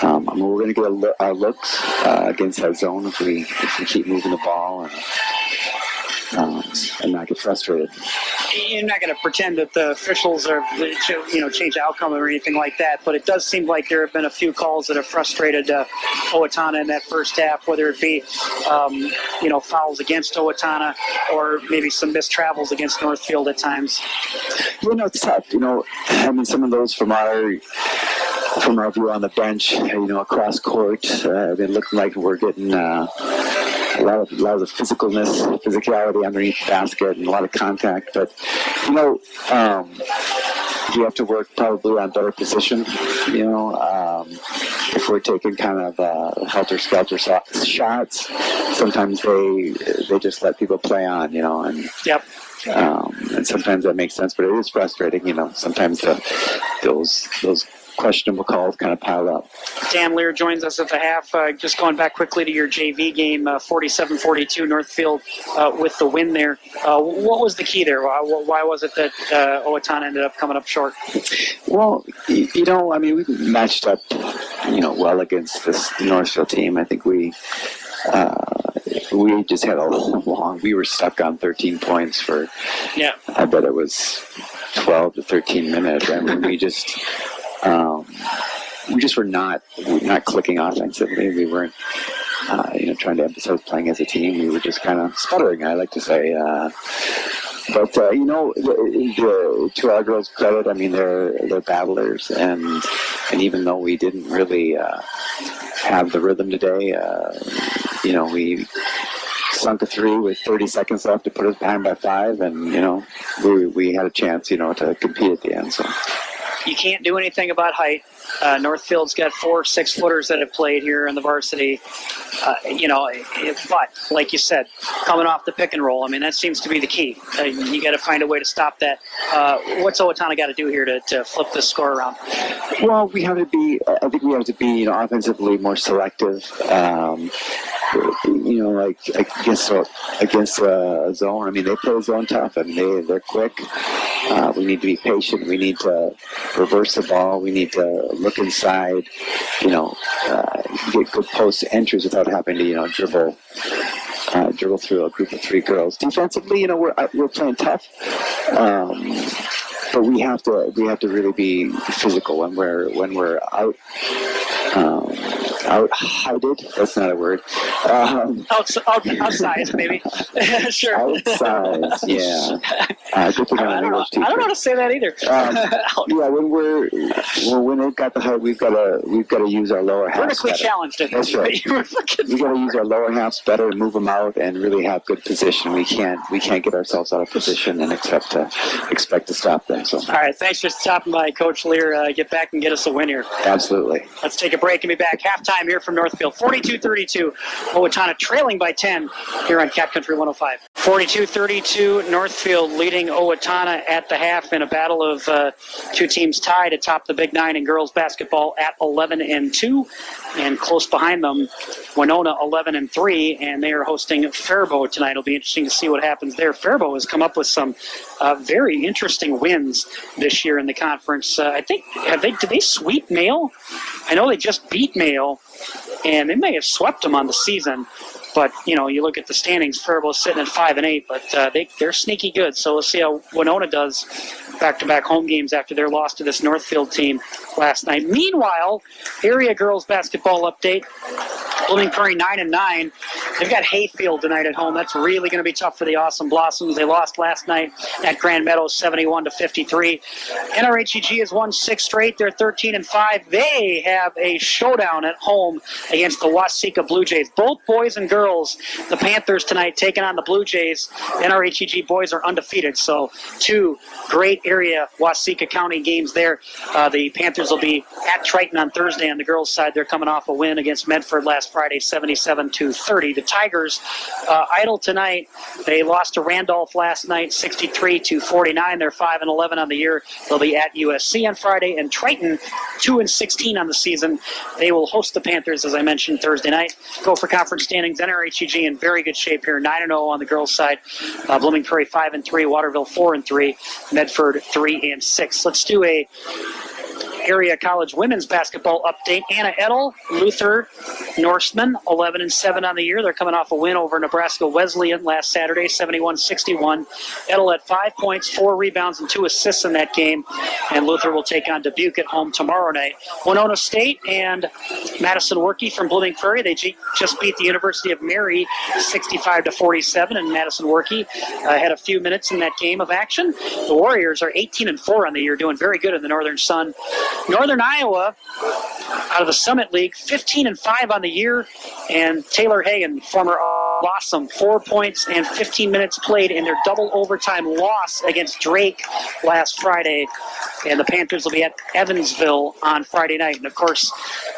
we're going to get our looks against that zone if we keep moving the ball and not get frustrated. You're not going to pretend that the officials are, change the outcome or anything like that, but it does seem like there have been a few calls that have frustrated Owatonna in that first half, whether it be, fouls against Owatonna or maybe some missed travels against Northfield at times. It's tough. Some of those from our view on the bench, across court, they look like we're getting a lot of the physicality underneath the basket and a lot of contact. But, we have to work probably on better position, if we're taking kind of helter-skelter shots, sometimes they just let people play on, and yep. And sometimes that makes sense, but it is frustrating, sometimes those questionable calls kind of pile up. Dan Lear joins us at the half. Just going back quickly to your JV game, 47-42 Northfield with the win there. What was the key there? Why was it that Owatonna ended up coming up short? Well, we matched up, well against this Northfield team. I think we just had we were stuck on 13 points for, I bet it was 12 to 13 minutes. We just were not clicking offensively. We weren't, trying to emphasize playing as a team. We were just kind of sputtering, I like to say. But to our girls' credit, they're battlers, and even though we didn't really have the rhythm today, we sunk a 3 with 30 seconds left to put us behind by 5, and we had a chance, to compete at the end. So. You can't do anything about height. Northfield's got 4 6-footers that have played here in the varsity. But like you said, coming off the pick and roll, that seems to be the key. You got to find a way to stop that. What's Owatonna got to do here to flip this score around? Well, I think we have to be, offensively more selective. Like against a zone. They play zone tough. They're quick. We need to be patient. We need to reverse the ball. We need to look inside. Get good post entries without having to dribble through a group of 3 girls. Defensively, we're playing tough. But we have to really be physical when we're out-heighted. That's not a word. Outside, maybe. Sure. Outside, yeah. Good thing I don't know how to say that either. When they've got the height, we've got to use our lower halves. Vertically challenged. That's right. We got to use our lower halves better and move them out and really have good position. We can't get ourselves out of position and expect to stop them. So. All right. Thanks for stopping by, Coach Lear. Get back and get us a win here. Absolutely. Let's take a break and be back. Halftime here from Northfield. 42-32. Owatonna trailing by 10 here on Cat Country 105. 42-32. Northfield leading Owatonna at the half in a battle of 2 teams tied atop the Big Nine in girls basketball at 11-2, and close behind them, Winona 11-3, and they are hosting Faribault tonight. It'll be interesting to see what happens there. Faribault has come up with some very interesting wins this year in the conference. I think did they sweep Mayo? I know they just beat Mayo, and they may have swept them on the season. But, you look at the standings, Faribault sitting at 5-8, but they're sneaky good. So we'll see how Winona does back-to-back home games after their loss to this Northfield team last night. Meanwhile, area girls basketball update. Blooming Prairie 9-9. They've got Hayfield tonight at home. That's really going to be tough for the Awesome Blossoms. They lost last night at Grand Meadows 71-53. NRHEG has won 6 straight. They're 13-5. They have a showdown at home against the Waseca Blue Jays. Both boys and girls, the Panthers tonight taking on the Blue Jays. NRHEG boys are undefeated, so 2 great area Waseca County games there. The Panthers will be at Triton on Thursday on the girls' side. They're coming off a win against Medford last Friday, 77-30. The Tigers idle tonight. They lost to Randolph last night, 63-49. They're 5-11 on the year. They'll be at USC on Friday. And Triton, 2-16 on the season. They will host the Panthers, as I mentioned, Thursday night. Go for conference standings. NRHEG in very good shape here, 9-0 on the girls' side. Blooming Prairie 5-3, Waterville 4-3, Medford 3-6. Let's do a area college women's basketball update. Anna Edel, Luther, Norseman, 11-7 on the year. They're coming off a win over Nebraska Wesleyan last Saturday, 71-61. Edel had 5 points, 4 rebounds, and 2 assists in that game. And Luther will take on Dubuque at home tomorrow night. Winona State and Madison Workey from Blooming Prairie. They just beat the University of Mary 65-47, and Madison Workey had a few minutes in that game of action. The Warriors are 18-4 on the year, doing very good in the Northern Sun. Northern Iowa, out of the Summit League, 15-5 on the year, and Taylor Hagan, former Blossom, 4 points and 15 minutes played in their double overtime loss against Drake last Friday. And the Panthers will be at Evansville on Friday night. And, of course,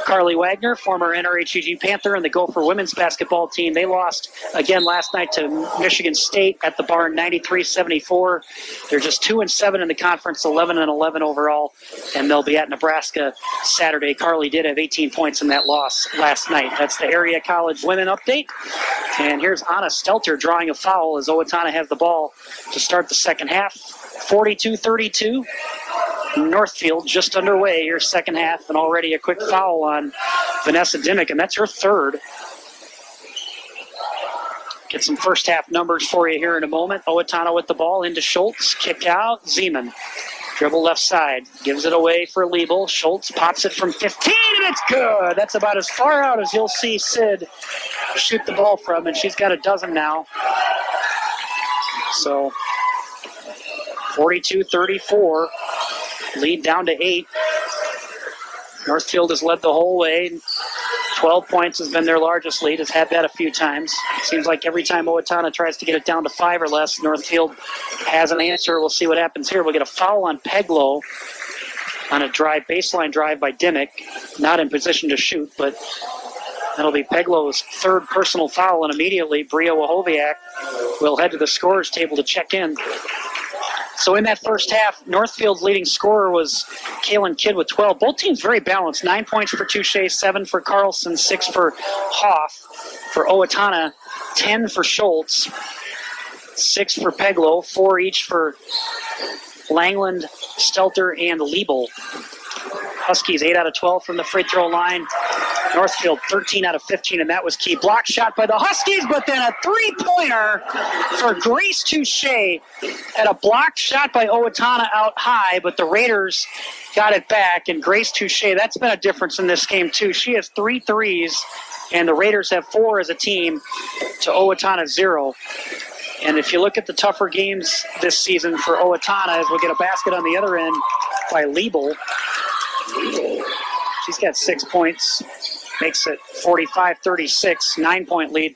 Carly Wagner, former NRHEG Panther, and the Gopher women's basketball team, they lost again last night to Michigan State at the Barn, 93-74. They're just 2-7 in the conference, 11-11 overall, and they'll be at Nebraska Saturday. Carly did have 18 points in that loss last night. That's the area college women update. And here's Anna Stelter drawing a foul as Owatonna have the ball to start the second half. 42-32. Northfield just underway here, second half, and already a quick foul on Vanessa Dimmick, and that's her third. Get some first half numbers for you here in a moment. Owatonna with the ball into Schultz, kick out, Zeman. Dribble left side, gives it away for Liebel. Schultz pops it from 15, and it's good. That's about as far out as you'll see Sid shoot the ball from, and she's got a dozen now. So 42-34, lead down to 8. Northfield has led the whole way. 12 points has been their largest lead, has had that a few times. Seems like every time Owatonna tries to get it down to 5 or less, Northfield has an answer. We'll see what happens here. We'll get a foul on Peglow on a baseline drive by Dimmick. Not in position to shoot, but that'll be Peglow's third personal foul, and immediately Bria Wahoviak will head to the scorer's table to check in. So in that first half, Northfield's leading scorer was Kaylin Kidd with 12. Both teams very balanced. 9 points for Touche, 7 for Carlson, 6 for Hoff. For Owatonna, 10 for Schultz, 6 for Peglow, 4 each for Langland, Stelter, and Liebel. Huskies 8 out of 12 from the free throw line. Northfield 13 out of 15, and that was key. Block shot by the Huskies, but then a three-pointer for Grace Touche. And a block shot by Owatonna out high, but the Raiders got it back. And Grace Touche, that's been a difference in this game, too. She has 3 threes, and the Raiders have 4 as a team to Owatonna 0. And if you look at the tougher games this season for Owatonna, as we'll get a basket on the other end by Liebel. She's got 6 points, makes it 45-36, 9-point lead.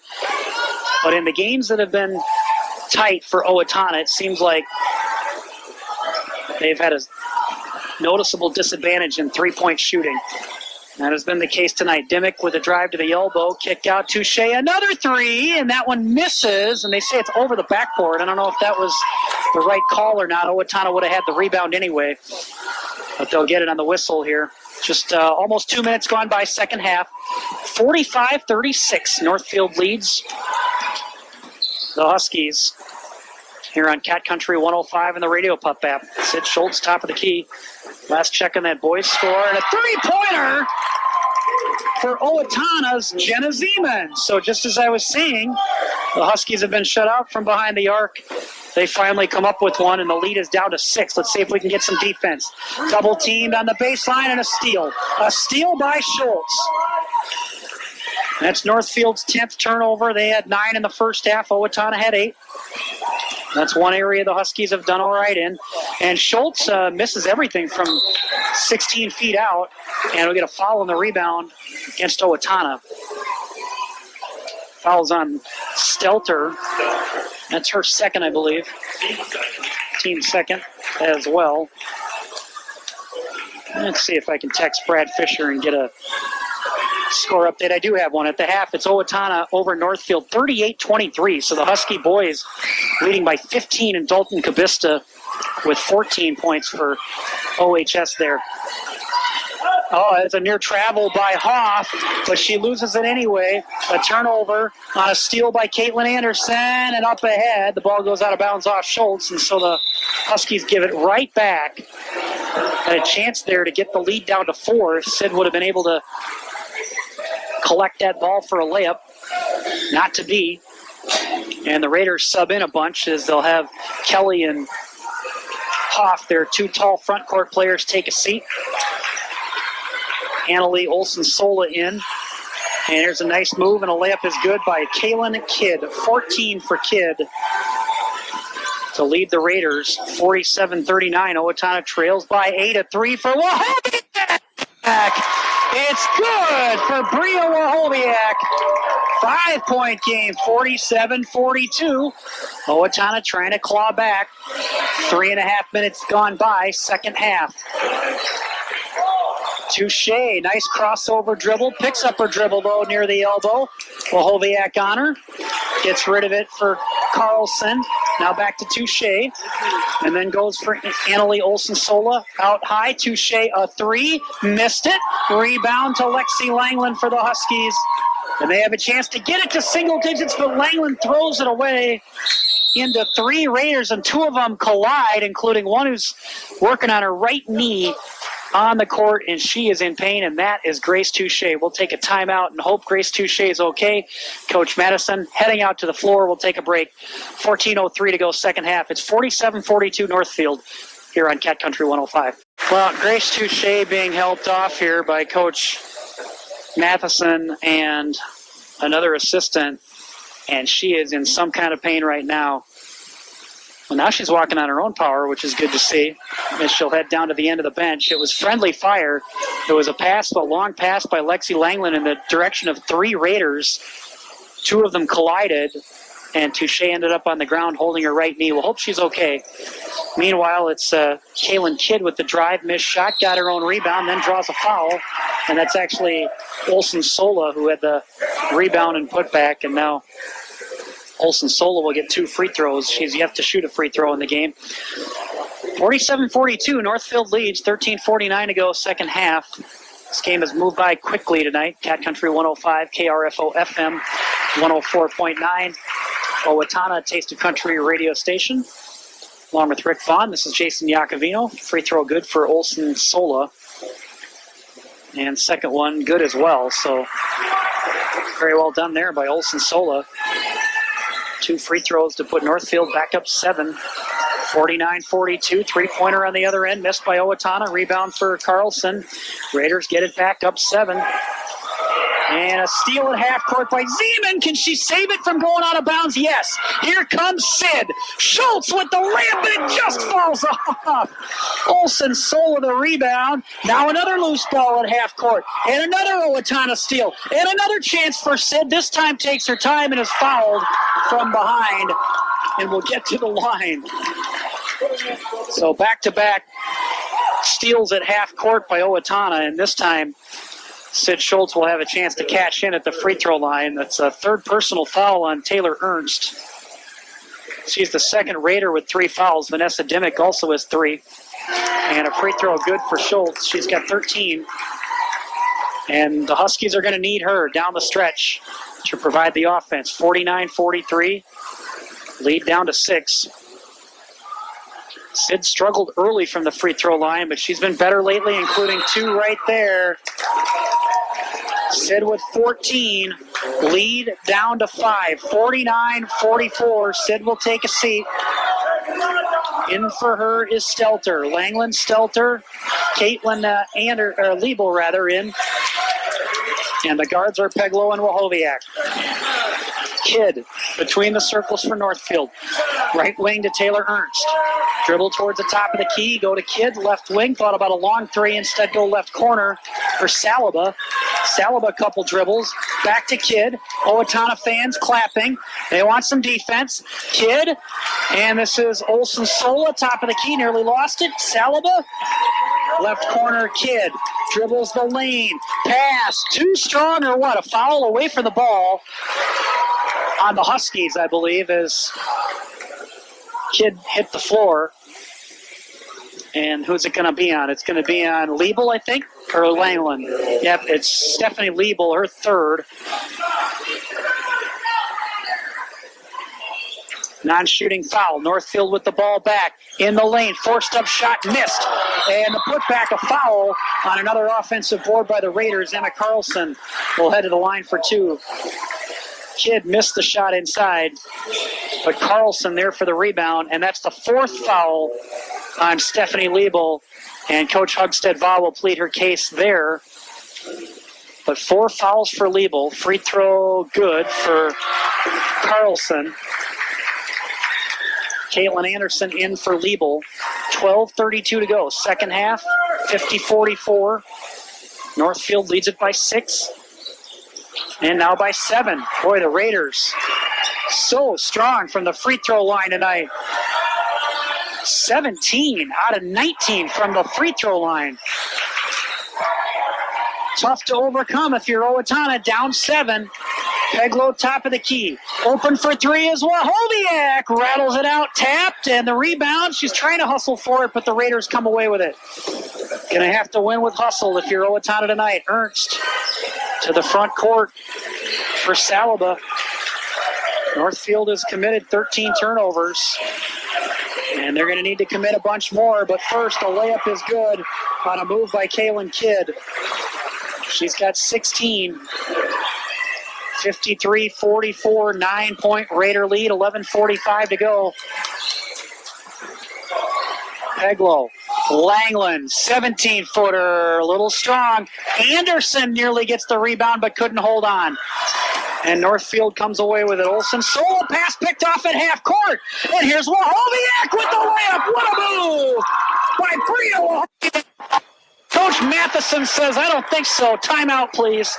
But in the games that have been tight for Owatonna, it seems like they've had a noticeable disadvantage in 3-point shooting. That has been the case tonight. Dimmick with a drive to the elbow, kick out, Touche, another 3, and that one misses, and they say it's over the backboard. I don't know if that was the right call or not. Owatonna would have had the rebound anyway, but they'll get it on the whistle here. Just almost 2 minutes gone by second half. 45-36, Northfield leads the Huskies here on Cat Country 105 in the Radio Pup app. Sid Schultz, top of the key. Last check on that boys score, and a three-pointer for Owatonna's Jenna Zeman. So just as I was saying, the Huskies have been shut out from behind the arc. They finally come up with one, and the lead is down to 6. Let's see if we can get some defense. Double teamed on the baseline and a steal. A steal by Schultz. That's Northfield's 10th turnover. They had 9 in the first half. Owatonna had 8. That's one area the Huskies have done all right in. And Schultz misses everything from 16 feet out, and we get a foul on the rebound against Owatonna. Fouls on Stelter. That's her second, I believe. Team second as well. Let's see if I can text Brad Fisher and get a score update. I do have one. At the half, it's Owatonna over Northfield, 38-23. So the Husky boys leading by 15, and Dalton Kabista with 14 points for OHS there. Oh, it's a near travel by Hoff, but she loses it anyway. A turnover on a steal by Caitlin Anderson, and up ahead, the ball goes out of bounds off Schultz, and so the Huskies give it right back. Had a chance there to get the lead down to 4. Sid would have been able to collect that ball for a layup. Not to be. And the Raiders sub in a bunch as they'll have Kelly and Hoff, their 2 tall front court players, take a seat. Annalie Olsen-Sola in. And here's a nice move, and a layup is good by Kaylin Kidd. 14 for Kidd to lead the Raiders. 47-39. Owatonna trails by 8. A 3 for Wahobiak. It's good for Bria Wahobiak. 5-point game, 47-42. Owatonna trying to claw back. 3.5 minutes gone by, second half. Touche, nice crossover dribble. Picks up her dribble, though, near the elbow. Wahobiak on her. Gets rid of it for Carlson. Now back to Touche. And then goes for Annalie Olsen-Sola. Out high. Touche, a 3. Missed it. Rebound to Lexi Langland for the Huskies. And they have a chance to get it to single digits, but Langland throws it away into 3 Raiders, and 2 of them collide, including one who's working on her right knee on the court, and she is in pain, and that is Grace Touche. We'll take a timeout and hope Grace Touche is okay. Coach Madison heading out to the floor. We'll take a break. 14:03 to go, second half. It's 47-42 Northfield here on Cat Country 105. Well, Grace Touche being helped off here by Coach Matheson and another assistant, and she is in some kind of pain right now. Well, now she's walking on her own power, which is good to see, as she'll head down to the end of the bench. It was friendly fire. It was a long pass by Lexi Langland in the direction of 3 Raiders. 2 of them collided, and Touche ended up on the ground holding her right knee. We'll hope she's okay. Meanwhile, it's Kaylin Kidd with the drive, missed shot, got her own rebound, then draws a foul. And that's actually Olsen-Sola who had the rebound and putback, and now Olsen-Sola will get 2 free throws. She's yet to shoot a free throw in the game. 47-42, Northfield leads, 13:49 to go, second half. This game has moved by quickly tonight. Cat Country 105, KRFO FM 104.9, Owatonna Taste of Country radio station. Along with Rick Vaughn, this is Jason Iacovino. Free throw good for Olsen-Sola. And second one good as well. So very well done there by Olsen-Sola. 2 free throws to put Northfield back up 7. 49-42. 3-pointer on the other end. Missed by Owatonna. Rebound for Carlson. Raiders get it back up 7. And a steal at half court by Zeman. Can she save it from going out of bounds? Yes. Here comes Sid. Schultz with the layup, and it just falls off. Olsen-Sola the rebound. Now another loose ball at half court. And another Owatonna steal. And another chance for Sid. This time takes her time and is fouled from behind. And will get to the line. So back-to-back steals at half court by Owatonna. And this time Sid Schultz will have a chance to cash in at the free throw line. That's a 3rd personal foul on Taylor Ernst. She's the second Raider with 3 fouls. Vanessa Dimmick also has 3. And a free throw good for Schultz. She's got 13. And the Huskies are going to need her down the stretch to provide the offense. 49-43. Lead down to 6. Sid struggled early from the free throw line, but she's been better lately, including 2 right there. Sid with 14, lead down to 5, 49-44. Sid will take a seat. In for her is Stelter. Langland, Stelter, Caitlin Liebel rather in. And the guards are Peglow and Wahoviak. Kidd between the circles for Northfield. Right wing to Taylor Ernst. Dribble towards the top of the key. Go to Kidd. Left wing. Thought about a long three. Instead go left corner for Saliba. Saliba couple dribbles. Back to Kidd. Owatonna fans clapping. They want some defense. Kidd. And this is Olsen Sola. Top of the key. Nearly lost it. Saliba. Left corner Kidd. Dribbles the lane. Pass. Too strong or what? A foul away from the ball on the Huskies, I believe, as Kidd hit the floor. And who's it going to be on? It's going to be on Liebel, I think, or Langland. Yep, it's Stephanie Liebel, her third. Non-shooting foul. Northfield with the ball back in the lane. Forced up shot, missed. And the putback, a foul on another offensive board by the Raiders. Emma Carlson will head to the line for two. Kidd missed the shot inside, but Carlson there for the rebound, and that's the fourth foul on Stephanie Liebel, and Coach Hugstead-Vaugh will plead her case there. But 4 fouls for Liebel, free throw good for Carlson. Caitlin Anderson in for Liebel. 12:32 to go. Second half, 50-44. Northfield leads it by 6. And now by 7. Boy, the Raiders so strong from the free throw line tonight. 17 out of 19 from the free throw line. Tough to overcome if you're Owatonna, down 7. Peglow, top of the key. Open for 3 is Wahoviak. Rattles it out, tapped, and the rebound. She's trying to hustle for it, but the Raiders come away with it. Gonna have to win with hustle if you're Owatonna tonight. Ernst to the front court for Saliba. Northfield has committed 13 turnovers, and they're going to need to commit a bunch more. But first, a layup is good on a move by Kaylin Kidd. She's got 16. 53-44, 9-point Raider lead, 11:45 to go. Peglow, Langland, 17-footer, a little strong. Anderson nearly gets the rebound but couldn't hold on. And Northfield comes away with it. Olsen, solo pass picked off at half court. And here's Wahoviak with the layup. What a move by Bria Wahoviak. Coach Matheson says, I don't think so. Timeout, please.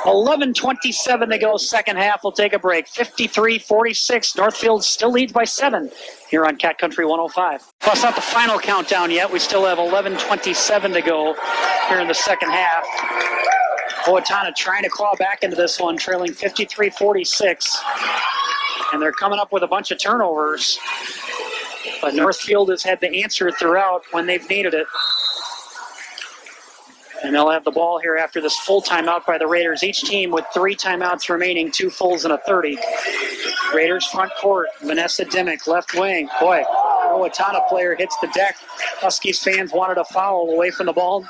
11:27 to go, second half. We'll take a break. 53-46. Northfield still leads by 7 here on Cat Country 105. Well, it's not the final countdown yet. We still have 11:27 to go here in the second half. Owatonna trying to claw back into this one, trailing 53-46. And they're coming up with a bunch of turnovers. But Northfield has had the answer throughout when they've needed it. And they'll have the ball here after this full timeout by the Raiders. Each team with 3 timeouts remaining, 2 fulls and a 30. Raiders front court, Vanessa Dimmick, left wing. Boy, Owatonna player hits the deck. Huskies fans wanted a foul away from the ball.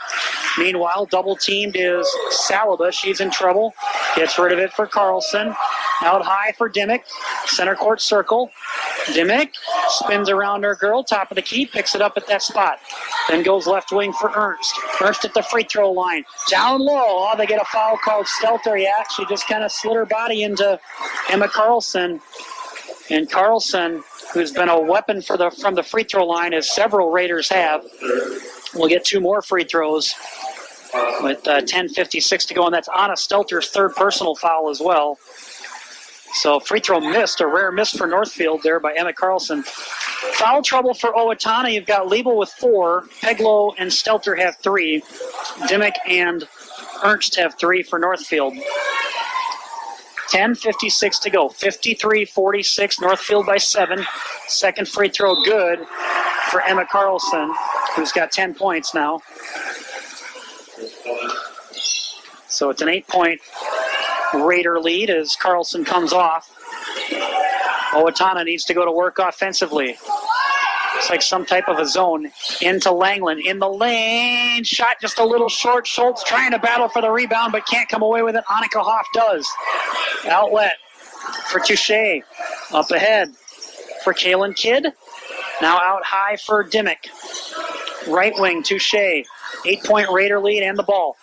Meanwhile, double teamed is Saliba. She's in trouble. Gets rid of it for Carlson. Out high for Dimmick. Center court circle. Dimmick spins around her girl. Top of the key. Picks it up at that spot. Then goes left wing for Ernst. Ernst at the free throw line. Down low. Oh, they get a foul called Stelter. Yeah, she just kind of slid her body into Emma Carlson. And Carlson, who's been a weapon from the free throw line, as several Raiders have, will get 2 more free throws with 10:56 to go. And that's Anna Stelter's 3rd personal foul as well. So free throw missed, a rare miss for Northfield there by Emma Carlson. Foul trouble for Owatonna. You've got Liebel with 4. Peglow and Stelter have 3. Dimmick and Ernst have 3 for Northfield. 10:56 to go. 53-46. Northfield by 7. Second free throw good for Emma Carlson, who's got 10 points now. So it's an 8-point Raider lead as Carlson comes off. Owatonna needs to go to work offensively. It's like some type of a zone. Into Langland. In the lane. Shot just a little short. Schultz trying to battle for the rebound, but can't come away with it. Annika Hoff does. Outlet for Touche. Up ahead for Kaylin Kidd. Now out high for Dimmick. Right wing, Touche. 8-point Raider lead and the ball.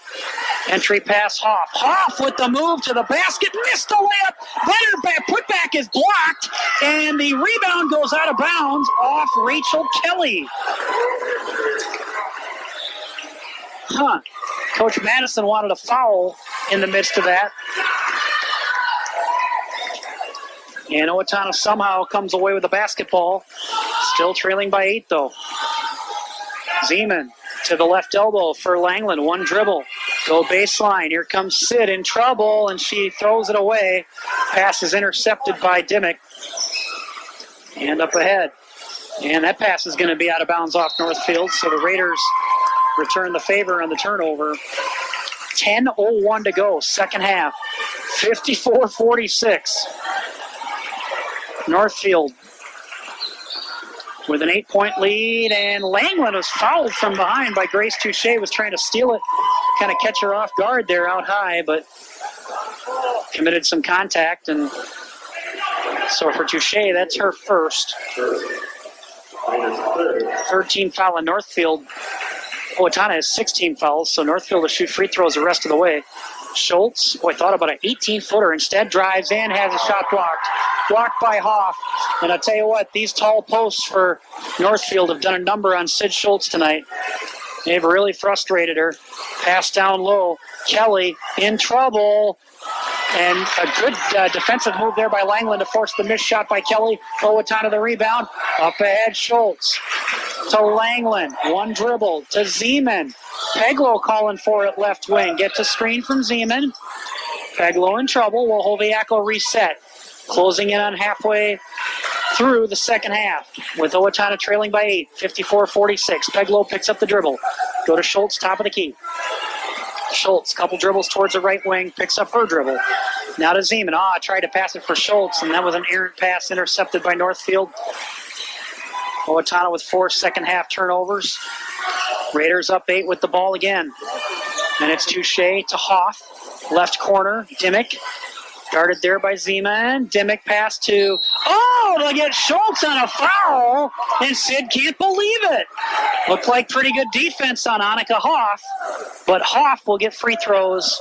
Entry pass, Hoff. Hoff with the move to the basket. Missed the layup. Better putback is blocked. And the rebound goes out of bounds off Rachel Kelly. Coach Madison wanted a foul in the midst of that. And Owatonna somehow comes away with the basketball. Still trailing by 8, though. Zeman to the left elbow for Langland. One dribble. Go baseline. Here comes Sid in trouble, and she throws it away. Pass is intercepted by Dimmick. And up ahead. And that pass is going to be out of bounds off Northfield, so the Raiders return the favor on the turnover. 10:01 to go, second half. 54-46. Northfield with an 8-point lead, and Langland was fouled from behind by Grace Touche. Was trying to steal it, kind of catch her off guard there out high, but committed some contact. And so for Touche, that's her first. 13 foul in Northfield. Owatonna has 16 fouls, so Northfield will shoot free throws the rest of the way. Schultz, thought about an 18-footer. Instead drives in, has a shot blocked. Blocked by Hoff. And I'll tell you what, these tall posts for Northfield have done a number on Sid Schultz tonight. They've really frustrated her. Pass down low. Kelly in trouble. And a good defensive move there by Langland to force the missed shot by Kelly. Owatonna the rebound. Up ahead, Schultz. To Langland. One dribble to Zeman. Peglow calling for it left wing. Gets a screen from Zeman. Peglow in trouble. Wolhoviak will reset. Closing in on halfway through the second half with Owatonna trailing by 8, 54-46. Peglow picks up the dribble. Go to Schultz, top of the key. Schultz, couple dribbles towards the right wing, picks up her dribble. Now to Zeman. Tried to pass it for Schultz, and that was an errant pass intercepted by Northfield. Owatonna with 4 second half turnovers. Raiders up 8 with the ball again. And it's Touche to Hoff. Left corner, Dimmick. Guarded there by Zeman. Dimmick pass to... to get Schultz on a foul. And Sid can't believe it. Looked like pretty good defense on Annika Hoff. But Hoff will get free throws.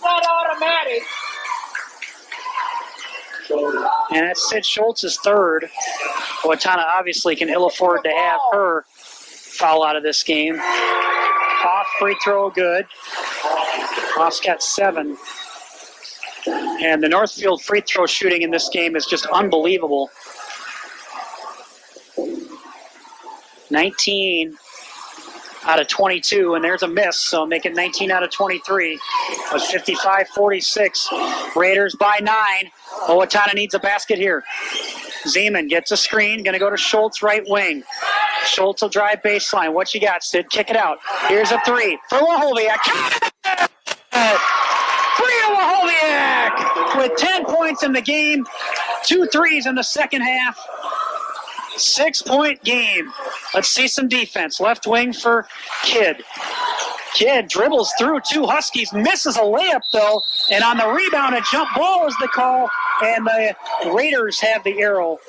Not automatic. And that's Sid Schultz's third. Owatonna obviously can ill afford to have her foul out of this game. Hoff free throw good. Hoff's got 7. And the Northfield free throw shooting in this game is just unbelievable. 19 out of 22, and there's a miss, so make it 19 out of 23. It was 55-46. Raiders by 9. Owatonna needs a basket here. Zeman gets a screen, going to go to Schultz, right wing. Schultz will drive baseline. What you got, Sid? Kick it out. Here's a 3 for Wolhoviak. Wolhoviak with 10 points in the game, 2 threes in the second half. 6-point game. Let's see some defense. Left wing for Kidd. Kidd dribbles through 2 Huskies, misses a layup though, and on the rebound, a jump ball is the call, and the Raiders have the arrow,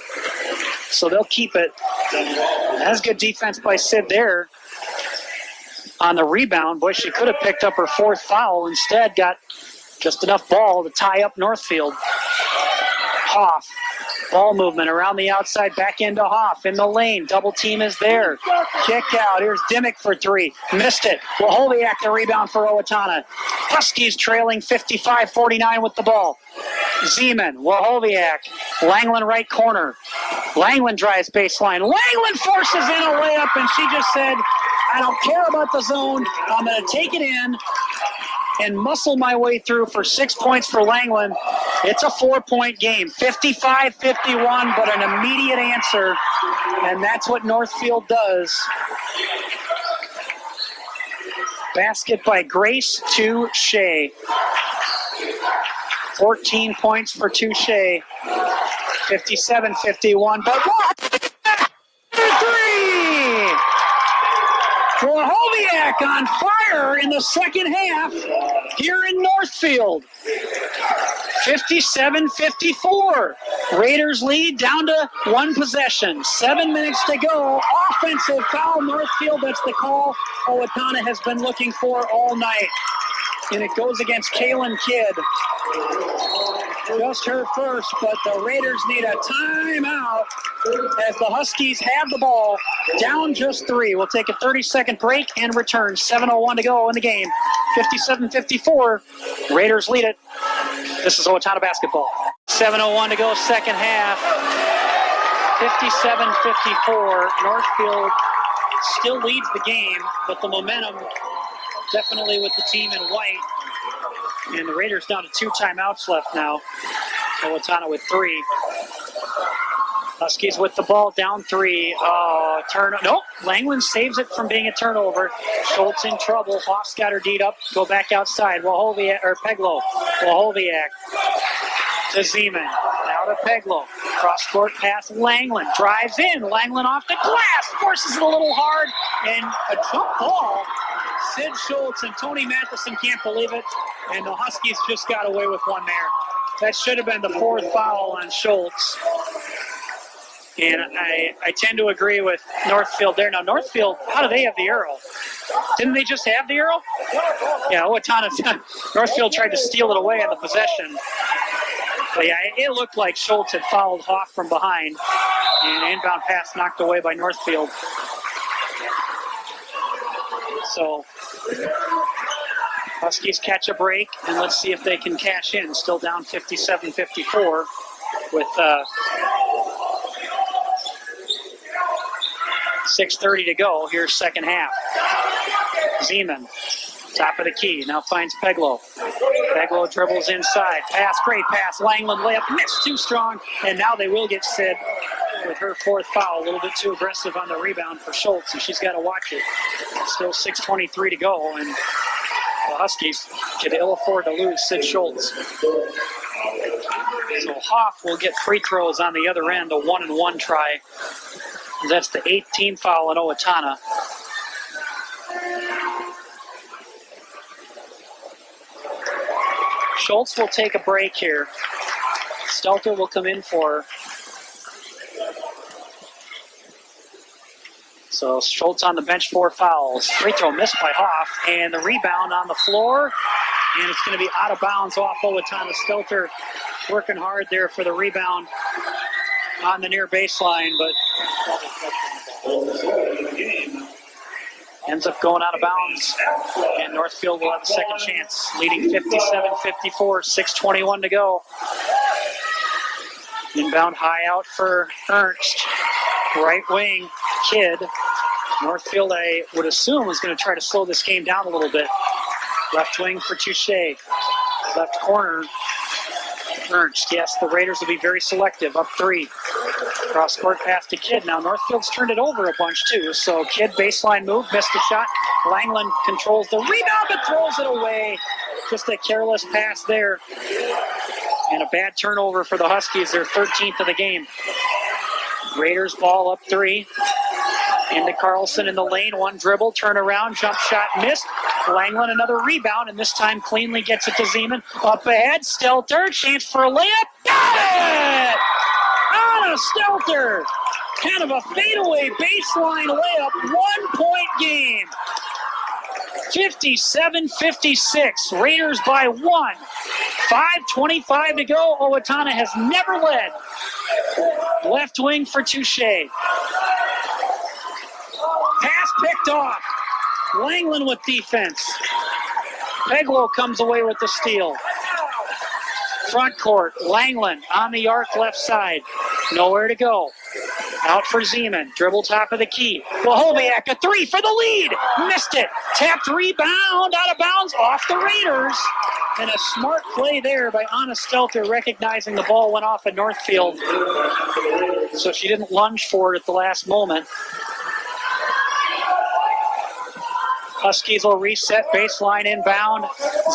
so they'll keep it. That's good defense by Sid there. On the rebound, boy, she could have picked up her 4th foul. Instead, got just enough ball to tie up Northfield. Hoff. Ball movement around the outside, back into Hoff in the lane. Double team is there. Kick out. Here's Dimmick for 3. Missed it. Wolhoviak the rebound for Owatonna. Huskies trailing 55-49 with the ball. Zeman, Wolhoviak, Langland right corner. Langland drives baseline. Langland forces in a layup, and she just said, I don't care about the zone. I'm going to take it in and muscle my way through for 6 points for Langland. It's a 4-point game, 55-51, but an immediate answer, and that's what Northfield does. Basket by Grace Touche. 14 points for Touche. 57-51, but Wojciech on fire in the second half here in Northfield. 57-54. Raiders lead down to one possession. 7 minutes to go. Offensive foul, Northfield. That's the call Owatonna has been looking for all night. And it goes against Kaylin Kidd. Just her first, but the Raiders need a timeout as the Huskies have the ball. Down just 3. We'll take a 30-second break and return. 7:01 to go in the game. 57-54. Raiders lead it. This is Owatonna basketball. 7:01 to go, second half. 57-54. Northfield still leads the game, but the momentum definitely with the team in white. And the Raiders down to 2 timeouts left now. Owatonna with 3. Huskies with the ball, down 3. Nope. Langland saves it from being a turnover. Schultz in trouble. Hoff's got her D'd up. Go back outside. Peglow. Wojciech to Zeman. Now to Peglow. Cross-court pass. Langland drives in. Langland off the glass. Forces it a little hard. And a jump ball. Sid Schultz and Tony Matheson can't believe it. And the Huskies just got away with one there. That should have been the 4th foul on Schultz. And I tend to agree with Northfield there. Now, Northfield, how do they have the arrow? Didn't they just have the arrow? Yeah, Owatonna, Northfield tried to steal it away on the possession. But yeah, it looked like Schultz had fouled Hoff from behind. And an inbound pass knocked away by Northfield. So, Huskies catch a break, and let's see if they can cash in. Still down 57-54 with 6:30 to go. Here's second half. Zeman, top of the key, now finds Peglow. Peglow dribbles inside. Pass, great pass. Langland layup, missed too strong, and now they will get Sid with her 4th foul. A little bit too aggressive on the rebound for Schultz, and she's got to watch it. Still 6:23 to go, and the Huskies can ill afford to lose Sid Schultz. So Hoff will get free throws on the other end, a 1-and-1 try. That's the 18th foul on Owatonna. Schultz will take a break here. Stelter will come in for her. So Schultz on the bench, 4 fouls. Free throw missed by Hoff, and the rebound on the floor. And it's going to be out of bounds off Owatonna. Stelter working hard there for the rebound on the near baseline, but ends up going out of bounds. And Northfield will have a second chance, leading 57-54, 6:21 to go. Inbound high out for Ernst. Right wing, Kidd. Northfield, I would assume, is going to try to slow this game down a little bit. Left wing for Touche. Left corner, Ernst. Yes, the Raiders will be very selective. Up 3. Cross-court pass to Kidd. Now Northfield's turned it over a bunch, too. So Kidd, baseline move, missed a shot. Langland controls the rebound, but throws it away. Just a careless pass there. And a bad turnover for the Huskies, their 13th of the game. Raiders ball up 3. Into Carlson in the lane. 1 dribble, turn around, jump shot missed. Langland another rebound, and this time cleanly gets it to Zeman. Up ahead, Stelter, chance for a layup. Got it! Anna Stelter! Kind of a fadeaway baseline layup. 1-point game. 57-56. Raiders by 1. 5:25 to go. Owatonna has never led. Left wing for Touche. Pass picked off. Langland with defense. Peglow comes away with the steal. Front court, Langland on the arc left side. Nowhere to go. Out for Zeman. Dribble top of the key. Wojciech, a 3 for the lead. Missed it. Tapped rebound out of bounds off the Raiders. And a smart play there by Anna Stelter, recognizing the ball went off at Northfield. So she didn't lunge for it at the last moment. Huskies will reset, baseline inbound.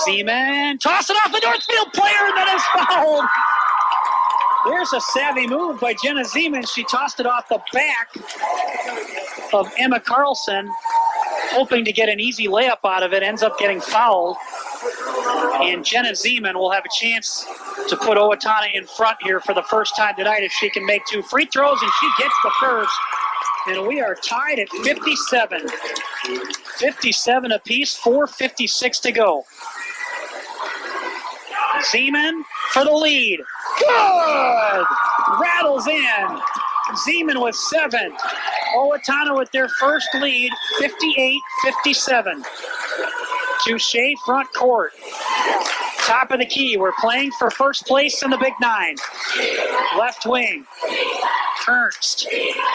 Zeman, toss it off the Northfield player, and then is fouled. There's a savvy move by Jenna Zeman. She tossed it off the back of Emma Carlson. hoping to get an easy layup out of it, ends up getting fouled. And Jenna Zeman will have a chance to put Owatonna in front here for the first time tonight if she can make 2 free throws, and she gets the first. And we are tied at 57. 57 apiece, 4:56 to go. Zeman for the lead. Good! Rattles in. Zeman with 7. Owatonna with their first lead, 58-57. Touche front court. Top of the key. We're playing for first place in the Big Nine. Left wing. Ernst.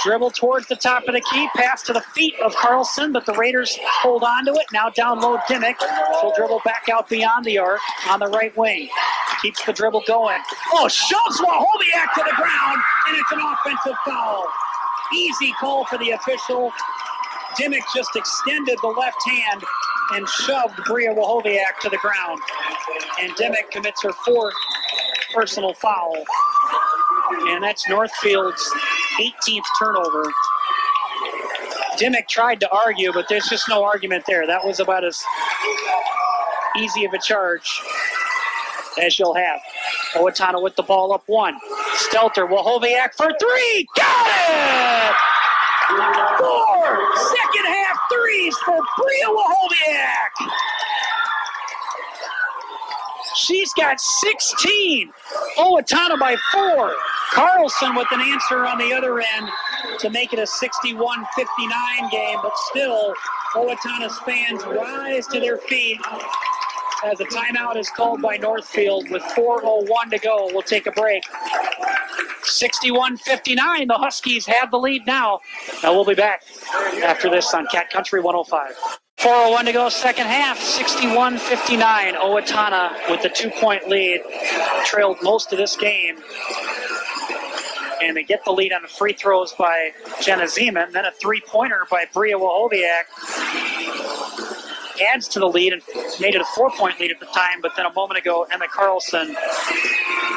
Dribble towards the top of the key. Pass to the feet of Carlson, but the Raiders hold on to it. Now down low Dimmick. She'll dribble back out beyond the arc on the right wing. Keeps the dribble going. Oh, shoves Wahoviak to the ground, and it's an offensive foul. Easy call for the official. Dimmick just extended the left hand and shoved Bria Wahoviak to the ground. And Dimmick commits her 4th personal foul. And that's Northfield's 18th turnover. Dimmick tried to argue, but there's just no argument there. That was about as easy of a charge as you'll have. Owatonna with the ball up 1. Stelter, Wahoviak for 3. Got it! 4 second half threes for Bria Wahoviak. She's got 16. Owatonna by 4. Carlson with an answer on the other end to make it a 61-59 game, but still Owatonna's fans rise to their feet as a timeout is called by Northfield with 4:01 to go. We'll take a break. 61-59, the Huskies have the lead now. Now we'll be back after this on Cat Country 105. 4:01 to go, second half, 61-59. Owatonna with the 2-point lead, trailed most of this game. And they get the lead on the free throws by Jenna Zeman, then a 3-pointer by Bria Wahoviak. Adds to the lead and made it a 4-point lead at the time, but then a moment ago, Emma Carlson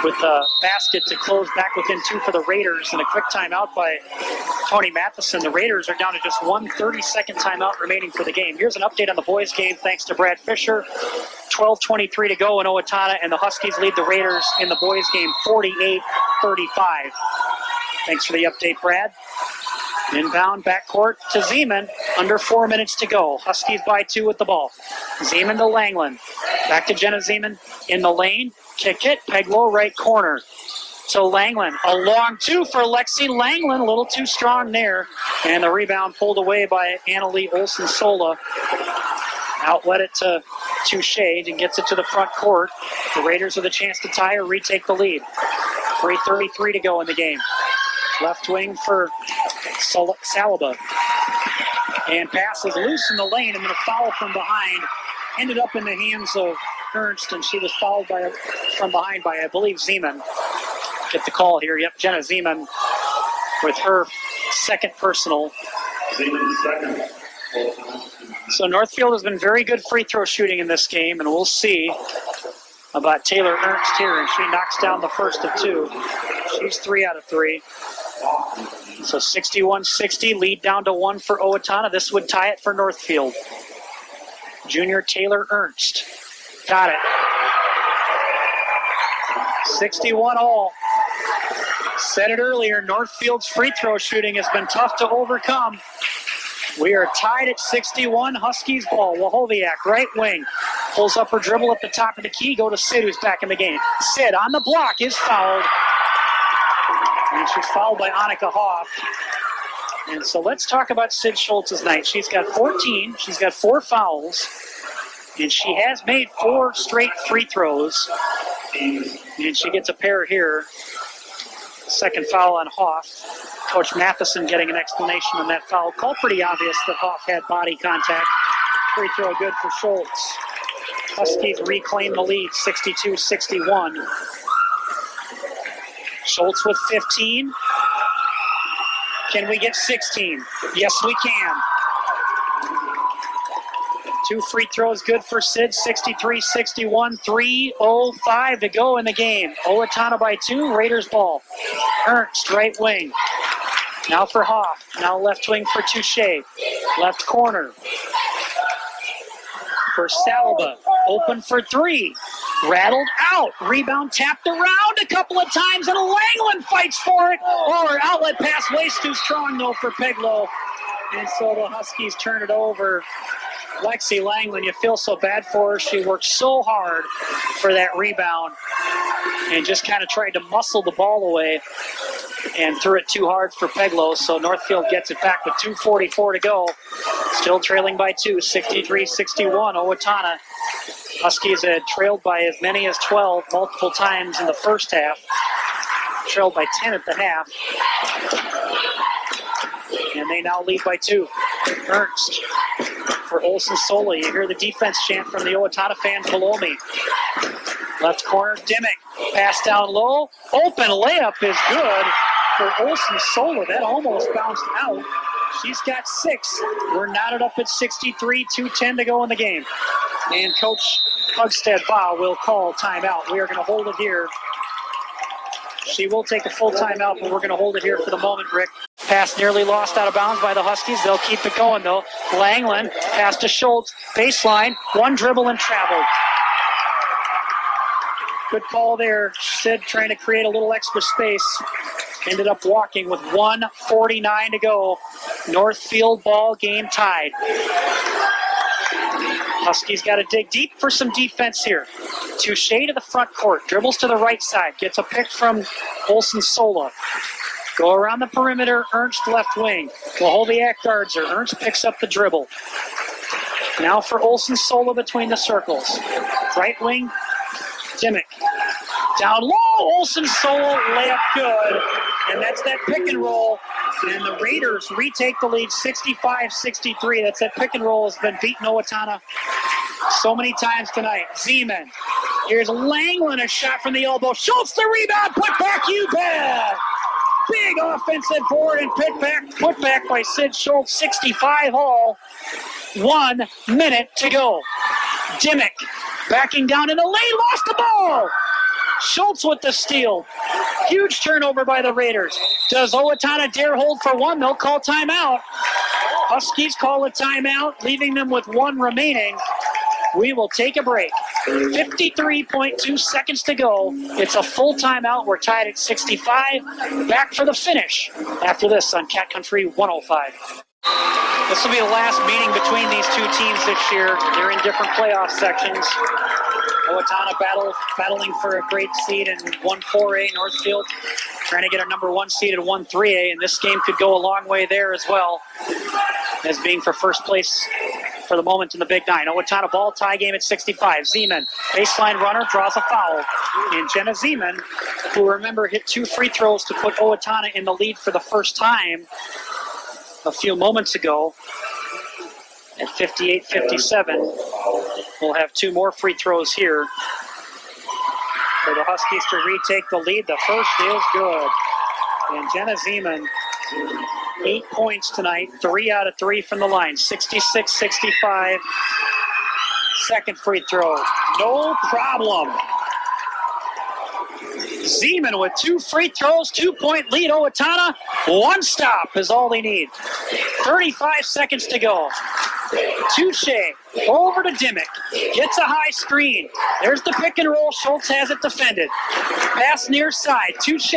with a basket to close back within 2 for the Raiders, and a quick timeout by Tony Matheson. The Raiders are down to just 1 30-second timeout remaining for the game. Here's an update on the boys' game thanks to Brad Fisher. 12:23 to go in Owatonna, and the Huskies lead the Raiders in the boys' game 48-35. Thanks for the update, Brad. Inbound backcourt to Zeman. Under 4 minutes to go. Huskies by 2 with the ball. Zeman to Langland. Back to Jenna Zeman in the lane. Kick it. Peg low right corner. So Langland. A long 2 for Lexi Langland. A little too strong there. And the rebound pulled away by Annalie Olsen-Sola. Outlet it to Touche and gets it to the front court. The Raiders with a chance to tie or retake the lead. 3:33 to go in the game. Left wing for Saliba. And pass is loose in the lane, and then a foul from behind. Ended up in the hands of Ernst, and she was fouled from behind by, I believe, Zeman. Get the call here. Yep, Jenna Zeman with her 2nd personal. Zeman's 2nd. So Northfield has been very good free throw shooting in this game, and we'll see about Taylor Ernst here, and she knocks down the first of 2. She's 3 out of 3. So 61-60, lead down to 1 for Owatonna. This would tie it for Northfield. Junior Taylor Ernst. Got it. 61 all. Said it earlier, Northfield's free throw shooting has been tough to overcome. We are tied at 61. Huskies ball. Wahoviak, right wing. Pulls up her dribble at the top of the key. Go to Sid, who's back in the game. Sid on the block is fouled. And she's fouled by Annika Hoff. And so let's talk about Sid Schultz's night. She's got 14. She's got 4 fouls. And she has made 4 straight free throws. And she gets a pair here. Second foul on Hoff. Coach Matheson getting an explanation on that foul. Call pretty obvious that Hoff had body contact. Free throw good for Schultz. Huskies reclaim the lead, 62-61. Schultz with 15. Can we get 16? Yes, we can. 2 free throws good for Sid, 63-61, 3:05 to go in the game. Owatonna by 2, Raiders ball. Ernst, right wing. Now for Hoff. Now left wing for Touche. Left corner. for Salva. Open for three. Rattled out. Rebound tapped around a couple of times, and Langland fights for it. Or outlet pass way too strong, though, for Peglow. And so the Huskies turn it over. Lexi Langland, you feel so bad for her. She worked so hard for that rebound and just kind of tried to muscle the ball away and threw it too hard for Peglow. So Northfield gets it back with 2:44 to go. Still trailing by 2, 63-61. Owatonna. Huskies had trailed by as many as 12 multiple times in the first half. Trailed by 10 at the half. And they now lead by 2. Ernst for Olson Sola. You hear the defense chant from the Owatonna fans below me. Left corner, Dimmick. Pass down low. Open layup is good for Olson Sola. That almost bounced out. She's got 6. We're knotted up at 63, 2:10 to go in the game. And Coach Hugstead-Baugh will call timeout. We are going to hold it here. She will take a full timeout, but we're going to hold it here for the moment, Rick. Pass nearly lost out of bounds by the Huskies. They'll keep it going, though. Langland, pass to Schultz. Baseline, one dribble and traveled. Good call there. Sid trying to create a little extra space. Ended up walking with 1:49 to go. Northfield ball game tied. Huskies got to dig deep for some defense here. Touche to the front court. Dribbles to the right side. Gets a pick from Olson Sola. Go around the perimeter. Ernst left wing. Wahoviak guards her. Ernst picks up the dribble. Now for Olson Sola between the circles. Right wing, Dimmick. Down low, Olson Sola, layup good. And that's that pick and roll. And the Raiders retake the lead 65-63. That's that pick and roll has been beating Owatonna so many times tonight. Zeman. Here's Langland, a shot from the elbow. Schultz the rebound, put back, you bet. Big offensive board and put back by Sid Schultz, 65 all. 1 minute to go. Dimmick backing down in the lane, lost the ball. Schultz with the steal. Huge turnover by the Raiders. Does Owatonna dare hold for one? They'll call timeout. Huskies call a timeout, leaving them with 1 remaining. We will take a break. 53.2 seconds to go. It's a full timeout. We're tied at 65. Back for the finish after this on Cat Country 105. This will be the last meeting between these two teams this year. They're in different playoff sections. Owatonna battling for a great seed in 1-4A. Northfield trying to get a number 1 seed in 1-3A, and this game could go a long way there as well as being for first place for the moment in the Big Nine. Owatonna ball, tie game at 65. Zeman, baseline runner, draws a foul. And Jenna Zeman, who remember hit 2 free throws to put Owatonna in the lead for the first time a few moments ago at 58-57. We'll have 2 more free throws here for the Huskies to retake the lead. The first is good. And Jenna Zeman, 8 points tonight, 3 out of 3 from the line, 66-65. Second free throw, no problem. Zeman with 2 free throws, 2-point lead. Owatonna, 1 stop is all they need. 35 seconds to go. Touche over to Dimmick. Gets a high screen. There's the pick and roll. Schultz has it defended. Pass near side. Touche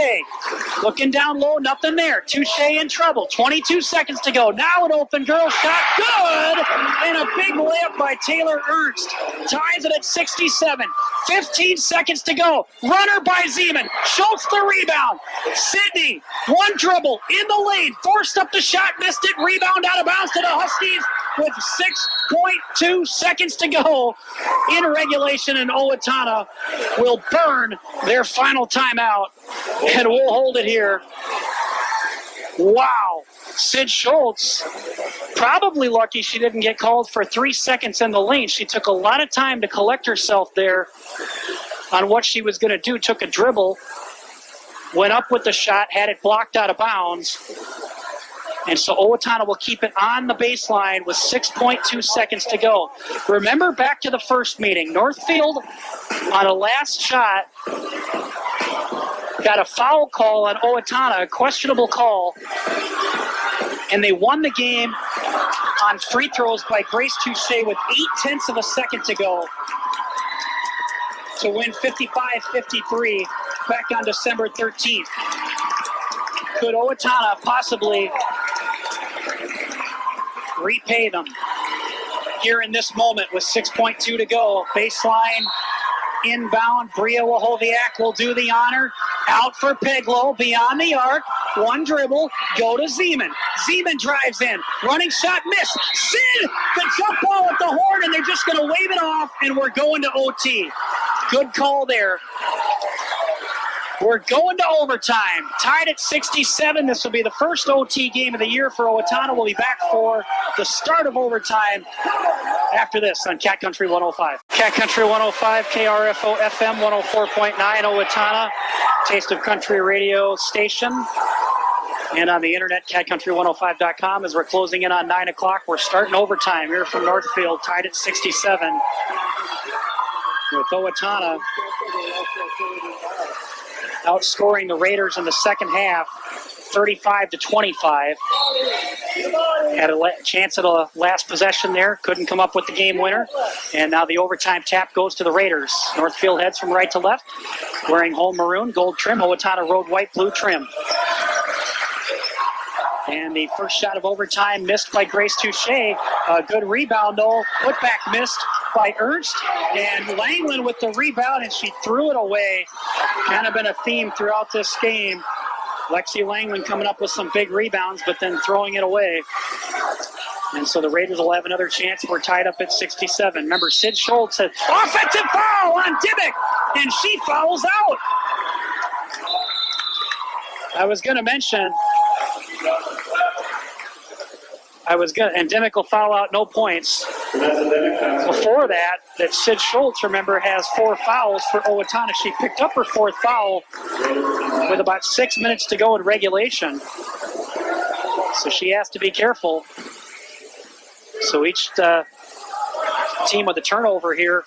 looking down low. Nothing there. Touche in trouble. 22 seconds to go. Now an open girl shot. Good. And a big layup by Taylor Ernst. Ties it at 67. 15 seconds to go. Runner by Zeman. Schultz the rebound. Sydney, 1 dribble in the lane. Forced up the shot. Missed it. Rebound out of bounds to the Huskies with 6.2 seconds to go in regulation, and Owatonna will burn their final timeout, and we'll hold it here. Wow. Sid Schultz, probably lucky she didn't get called for 3 seconds in the lane. She took a lot of time to collect herself there on what she was going to do. Took a dribble, went up with the shot, had it blocked out of bounds. And so Owatonna will keep it on the baseline with 6.2 seconds to go. Remember back to the first meeting, Northfield on a last shot got a foul call on Owatonna, a questionable call, and they won the game on free throws by Grace Touche with 0.8 of a second to go to win 55-53 back on December 13th. Could Owatonna possibly repay them here in this moment with 6.2 to go? Baseline inbound. Bria Wahoviak will do the honor. Out for Peglow, beyond the arc. One dribble, go to Zeman. Zeman drives in. Running shot, miss. Sid, the jump ball at the horn, and they're just going to wave it off, and we're going to OT. Good call there. We're going to overtime. Tied at 67. This will be the first OT game of the year for Owatonna. We'll be back for the start of overtime after this on Cat Country 105. Cat Country 105, KRFO FM 104.9, Owatonna, Taste of Country radio station. And on the internet, catcountry105.com. As we're closing in on 9 o'clock, we're starting overtime here from Northfield, tied at 67. With Owatonna outscoring the Raiders in the second half, 35-25. Had a chance at a last possession there, couldn't come up with the game winner. And now the overtime tap goes to the Raiders. Northfield heads from right to left, wearing home maroon, gold trim. Owatonna road white, blue trim. And the first shot of overtime missed by Grace Touche. A good rebound, though. Putback missed by Ernst. And Langland with the rebound, and she threw it away. Kind of been a theme throughout this game. Lexi Langland coming up with some big rebounds, but then throwing it away. And so the Raiders will have another chance. We're tied up at 67. Remember, Sid Schultz said, offensive foul on Dimmick, and she fouls out. I was going to mention, and Dimmick will foul out, no points. Before that Sid Schultz, remember, has 4 fouls for Owatonna. She picked up her 4th foul with about 6 minutes to go in regulation. So she has to be careful. So each team with a turnover here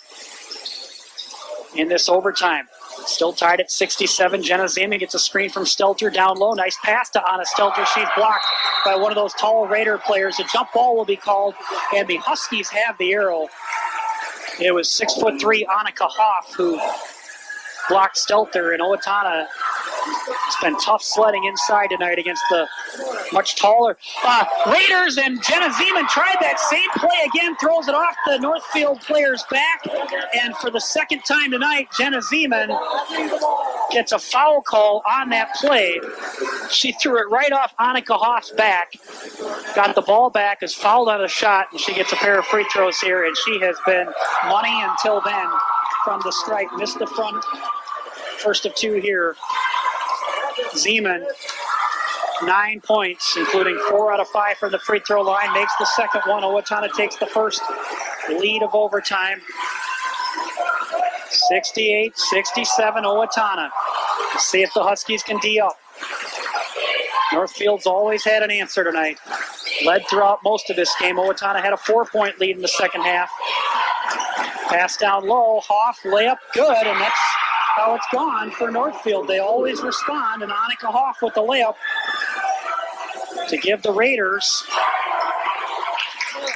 in this overtime. Still tied at 67. Jenna Zeman gets a screen from Stelter down low. Nice pass to Anna Stelter. She's blocked by one of those tall Raider players. A jump ball will be called, and the Huskies have the arrow. It was 6'3" Annika Hoff who blocked Stelter, and Owatonna. It's been tough sledding inside tonight against the much taller Raiders, and Jenna Zeman tried that same play again, throws it off the Northfield player's back, and for the second time tonight, Jenna Zeman gets a foul call on that play. She threw it right off Annika Hoff's back, got the ball back, is fouled on a shot, and she gets a pair of free throws here, and she has been money until then from the stripe. Missed the first of 2 here. Zeman, 9 points, including 4 out of 5 from the free throw line, makes the second one. Owatonna takes the first lead of overtime. 68-67 Owatonna. Let's see if the Huskies can D up. Northfield's always had an answer tonight. Led throughout most of this game. Owatonna had a 4-point lead in the second half. Pass down low, Hoff, layup good, and that's how it's gone for Northfield. They always respond, and Annika Hoff with the layup to give the Raiders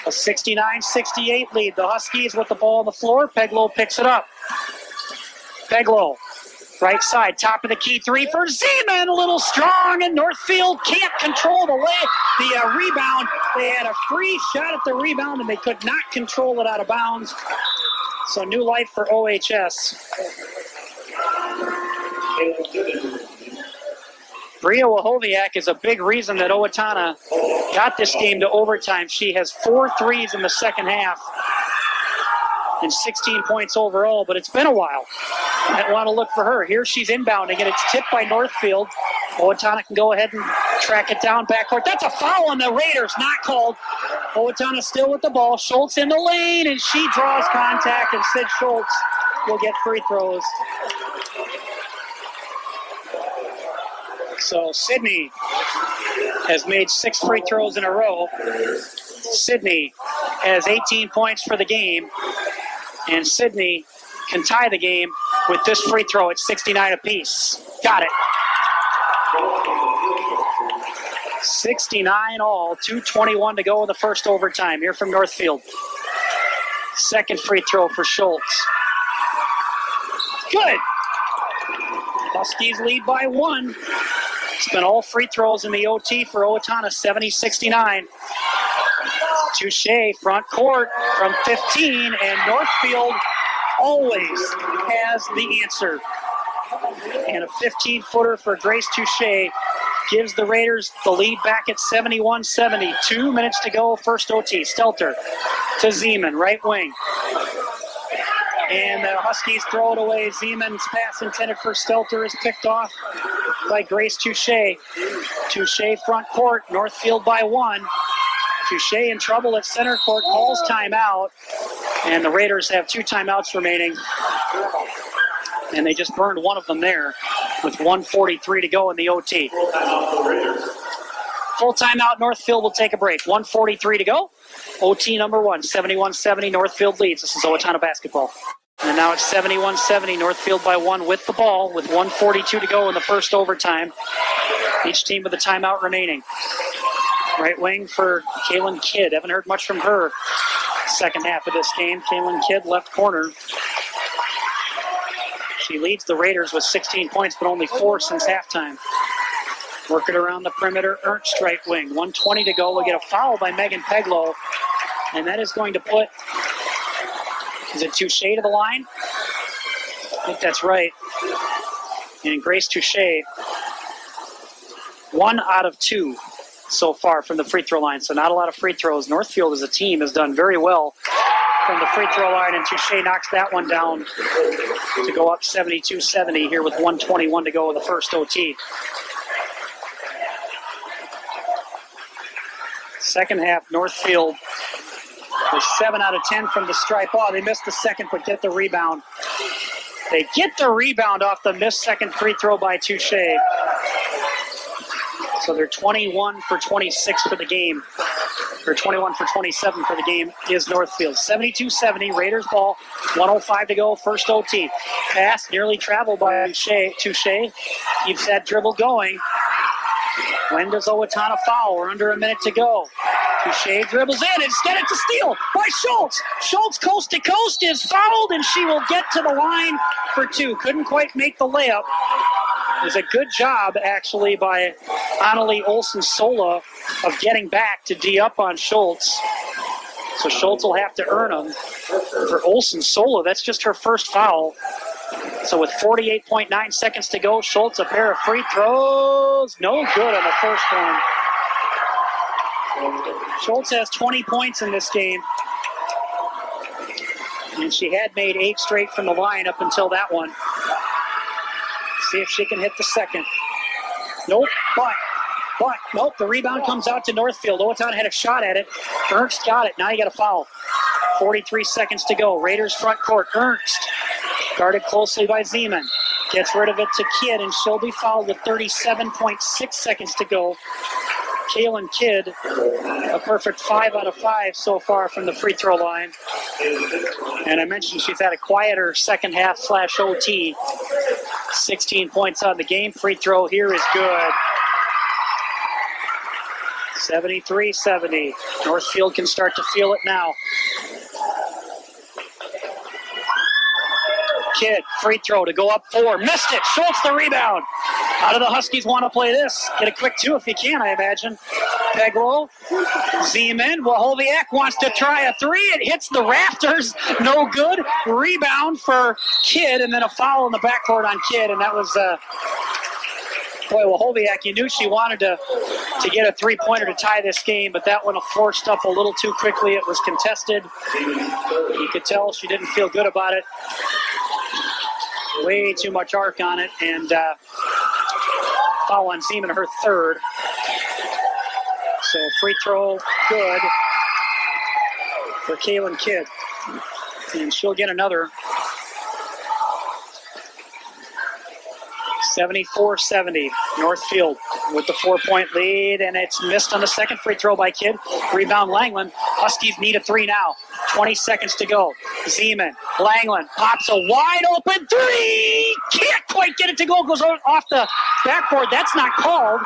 a 69-68 lead. The Huskies with the ball on the floor. Peglow picks it up. Peglow, right side, top of the key 3 for Zeman. A little strong, and Northfield can't control the rebound. They had a free shot at the rebound, and they could not control it out of bounds. So new life for OHS. Bria Wahoviak is a big reason that Owatonna got this game to overtime. She has 4 threes in the second half and 16 points overall, but it's been a while. I want to look for her. Here she's inbounding, and it's tipped by Northfield. Owatonna can go ahead and track it down backcourt. That's a foul on the Raiders, not called. Owatonna still with the ball. Schultz in the lane, and she draws contact, and Sid Schultz will get free throws. So Sydney has made 6 free throws in a row. Sydney has 18 points for the game, and Sydney can tie the game with this free throw at 69 apiece. Got it. 69 all, 2:21 to go in the first overtime here from Northfield. Second free throw for Schultz. Good. Huskies lead by 1. It's been all free throws in the OT for Owatonna, 70-69. Touche, front court from 15, and Northfield always has the answer. And a 15-footer for Grace Touche gives the Raiders the lead back at 71-70. 2 minutes to go, first OT. Stelter to Zeman, right wing. And the Huskies throw it away. Zeman's pass intended for Stelter is picked off by Grace Touche. Touche front court, Northfield by 1. Touche in trouble at center court, calls timeout. And the Raiders have 2 timeouts remaining. And they just burned one of them there with 1:43 to go in the OT. Full timeout, Northfield will take a break. 1:43 to go. OT number 1, 71-70, Northfield leads. This is Owatonna basketball. And now it's 71-70, Northfield by 1 with the ball, with 1:42 to go in the first overtime. Each team with a timeout remaining. Right wing for Kaylin Kidd. Haven't heard much from her second half of this game. Kaylin Kidd, left corner. She leads the Raiders with 16 points, but only 4 since halftime. Work it around the perimeter. Ernst, right wing. 1:20 to go. We'll get a foul by Megan Peglow. And that is going to put, is it Touche to the line? I think that's right. And Grace Touche, 1 out of 2 so far from the free throw line. So not a lot of free throws. Northfield as a team has done very well from the free throw line, and Touche knocks that one down to go up 72-70 here with 1:21 to go in the first OT. Second half, Northfield was 7 out of 10 from the stripe. Oh, they missed the second, but get the rebound. They get the rebound off the missed second free throw by Touche. So they're 21 for 26 for the game. Or 21 for 27 for the game is Northfield. 72-70, Raiders ball, 1:05 to go, first OT. Pass nearly traveled by Touche. Keeps that dribble going. When does Owatonna foul? We're under a minute to go. Touche dribbles in. Instead, it's a steal by Schultz. Schultz coast to coast is fouled, and she will get to the line for 2. Couldn't quite make the layup. It was a good job, actually, by Annalie Olsen-Sola of getting back to D up on Schultz. So Schultz will have to earn them. For Olsen-Sola, that's just her first foul. So with 48.9 seconds to go, Schultz, a pair of free throws. No good on the first one. Schultz has 20 points in this game. And she had made 8 straight from the line up until that one. See if she can hit the second. Nope, nope, the rebound comes out to Northfield. Owatonna had a shot at it. Ernst got it. Now you got a foul. 43 seconds to go. Raiders front court. Ernst, guarded closely by Zeman. Gets rid of it to Kidd, and she'll be fouled with 37.6 seconds to go. Kaylin Kidd, a perfect 5 out of 5 so far from the free throw line. And I mentioned she's had a quieter second half / OT. 16 points on the game. Free throw here is good. 73-70. Northfield can start to feel it now. Kidd, free throw to go up 4. Missed it. Schultz the rebound. How do the Huskies want to play this? Get a quick 2 if you can, I imagine. Peglow, Zeman, Wahoviak wants to try a 3. It hits the rafters. No good. Rebound for Kidd, and then a foul in the backcourt on Kidd, and that was... Boy, Wahoviak, you knew she wanted to get a 3-pointer to tie this game, but that one forced up a little too quickly. It was contested. You could tell she didn't feel good about it. Way too much arc on it, and foul on Zeman, her 3rd. So free throw, good for Kaylin Kidd. And she'll get another. 74-70, Northfield with the 4-point lead, and it's missed on the second free throw by Kidd. Rebound Langland. Huskies need a 3 now. 20 seconds to go. Zeman, Langland pops a wide open 3. Can't quite get it to go. Goes off the backboard. That's not called.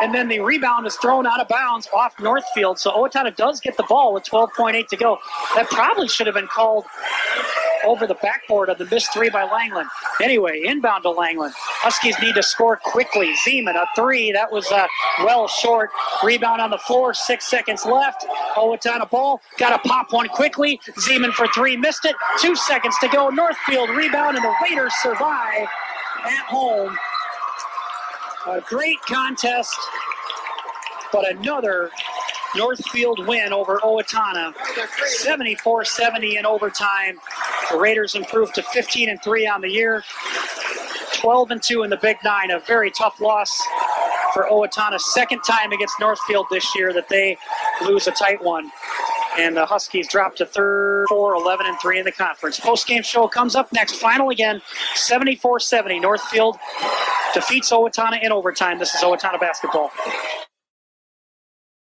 and then the rebound is thrown out of bounds off Northfield. So Owatonna does get the ball with 12.8 to go. That probably should have been called over the backboard of the missed three by Langland. Anyway, inbound to Langland. Huskies need to score quickly. Zeman, a three. That was well short. Rebound on the floor. 6 seconds left. Owatonna ball. Got to pop one quickly. Zeman for three. Missed it. 2 seconds to go. Northfield rebound, and the Raiders survive at home. A great contest, but another Northfield win over Owatonna. 74-70 in overtime. The Raiders improved to 15-3 on the year. 12-2 in the Big Nine. A very tough loss for Owatonna. Second time against Northfield this year that they lose a tight one. And the Huskies drop to 3-4, 11-3 in the conference. Post-game show comes up next. Final again, 74-70. Northfield defeats Owatonna in overtime. This is Owatonna basketball.